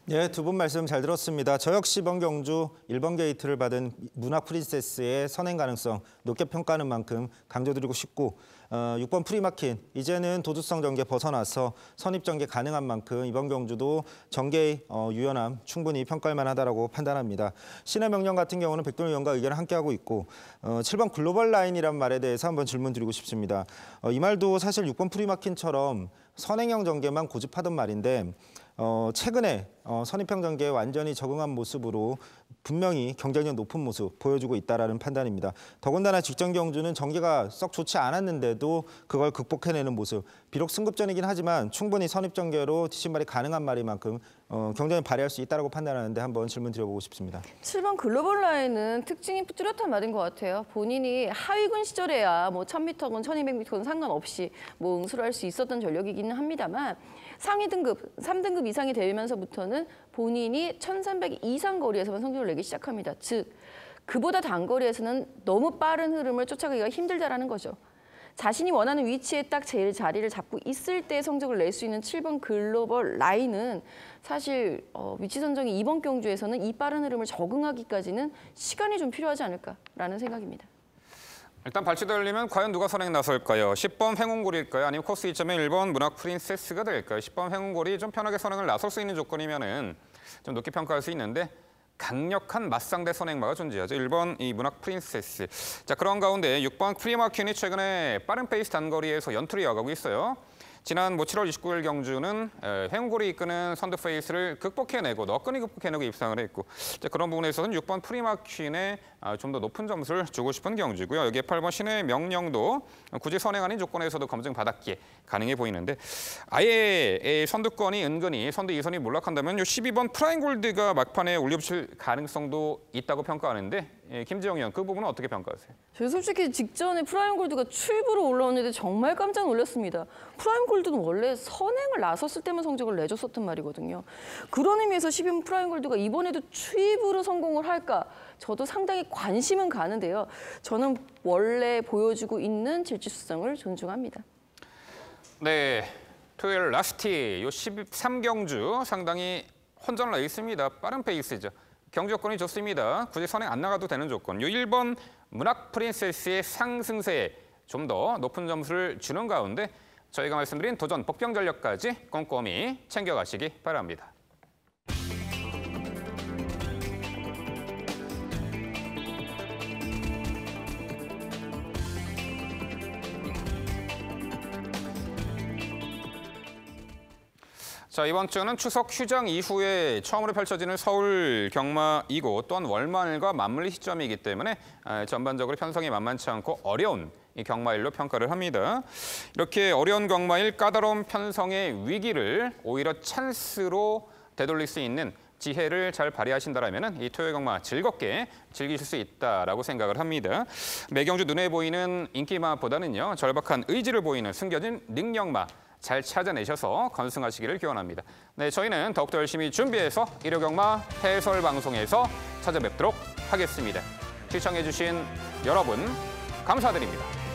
네, 두 분 말씀 잘 들었습니다. 저 역시 이번 경주 1번 게이트를 받은 문학 프린세스의 선행 가능성 높게 평가하는 만큼 강조드리고 싶고 6번 프리마킨, 이제는 도주성 전개 벗어나서 선입 전개 가능한 만큼 이번 경주도 전개의 유연함 충분히 평가할 만하다고 판단합니다. 신의 명령 같은 경우는 백돈 의원과 의견을 함께하고 있고 7번 글로벌 라인이란 말에 대해서 한번 질문 드리고 싶습니다. 이 말도 사실 6번 프리마킨처럼 선행형 전개만 고집하던 말인데 최근에 선입형 전개에 완전히 적응한 모습으로 분명히 경쟁력 높은 모습 보여주고 있다는 판단입니다. 더군다나 직전 경주는 전개가 썩 좋지 않았는데도 그걸 극복해내는 모습. 비록 승급전이긴 하지만 충분히 선입 전개로 뒷신발이 가능한 말인 만큼 경쟁을 발휘할 수 있다고 판단하는데 한번 질문 드려보고 싶습니다. 7번 글로벌 라인은 특징이 뚜렷한 말인 것 같아요. 본인이 하위군 시절에야 뭐 1000m건 1200m건 상관없이 뭐 응수를 할 수 있었던 전력이기는 합니다만 상위 등급, 3등급 이상이 되면서부터는 본인이 1300 이상 거리에서만 성적을 내기 시작합니다. 즉, 그보다 단거리에서는 너무 빠른 흐름을 쫓아가기가 힘들다라는 거죠. 자신이 원하는 위치에 딱 제일 자리를 잡고 있을 때 성적을 낼 수 있는 7번 글로벌 라인은 사실 위치 선정이 이번 경주에서는 이 빠른 흐름을 적응하기까지는 시간이 좀 필요하지 않을까라는 생각입니다. 일단 발치도 열리면 과연 누가 선행 나설까요? 10번 횡운골일까요? 아니면 코스 2.1번 문학 프린세스가 될까요? 10번 횡운골이 좀 편하게 선행을 나설 수 있는 조건이면은 좀 높게 평가할 수 있는데 강력한 맞상대 선행마가 존재하죠. 1번 이 문학 프린세스. 자, 그런 가운데 6번 프리마킨이 최근에 빠른 페이스 단거리에서 연투를 이어가고 있어요. 지난 7월 29일 경주는 횡골이 이끄는 선두 페이스를 극복해내고 너끈히 극복해내고 입상을 했고 그런 부분에 있어서는 6번 프리마퀸에 좀 더 높은 점수를 주고 싶은 경주고요. 여기에 8번 신의 명령도 굳이 선행 아닌 조건에서도 검증받았기에 가능해 보이는데 아예 선두권이 은근히 선두 2선이 몰락한다면 12번 프라임 골드가 막판에 올려붙일 가능성도 있다고 평가하는데 김지영 의원 그 부분은 어떻게 평가하세요? 저 솔직히 직전에 프라임 골드가 출부로 올라왔는데 정말 깜짝 놀랐습니다. 프라임 골드는 원래 선행을 나섰을 때만 성적을 내줬었단 말이거든요. 그런 의미에서 12번 프라임 골드가 이번에도 추입으로 성공을 할까? 저도 상당히 관심은 가는데요. 저는 원래 보여주고 있는 질주수성을 존중합니다. 네, 토요일 라스티 요 13경주 상당히 혼전을 내 있습니다. 빠른 페이스죠. 경주 조건이 좋습니다. 굳이 선행 안 나가도 되는 조건. 요 1번 문학 프린세스의 상승세에 좀 더 높은 점수를 주는 가운데 저희가 말씀드린 도전 복병 전력까지 꼼꼼히 챙겨가시기 바랍니다. 자, 이번 주는 추석 휴장 이후에 처음으로 펼쳐지는 서울 경마이고 또한 월말과 맞물릴 시점이기 때문에 전반적으로 편성이 만만치 않고 어려운 이 경마일로 평가를 합니다. 이렇게 어려운 경마일 까다로운 편성의 위기를 오히려 찬스로 되돌릴 수 있는 지혜를 잘 발휘하신다면 이 토요 경마 즐겁게 즐기실 수 있다라고 생각을 합니다. 매경주 눈에 보이는 인기마보다는요 절박한 의지를 보이는 숨겨진 능력마 잘 찾아내셔서 건승하시기를 기원합니다. 네, 저희는 더욱더 열심히 준비해서 일요경마 해설 방송에서 찾아뵙도록 하겠습니다. 시청해주신 여러분 감사드립니다.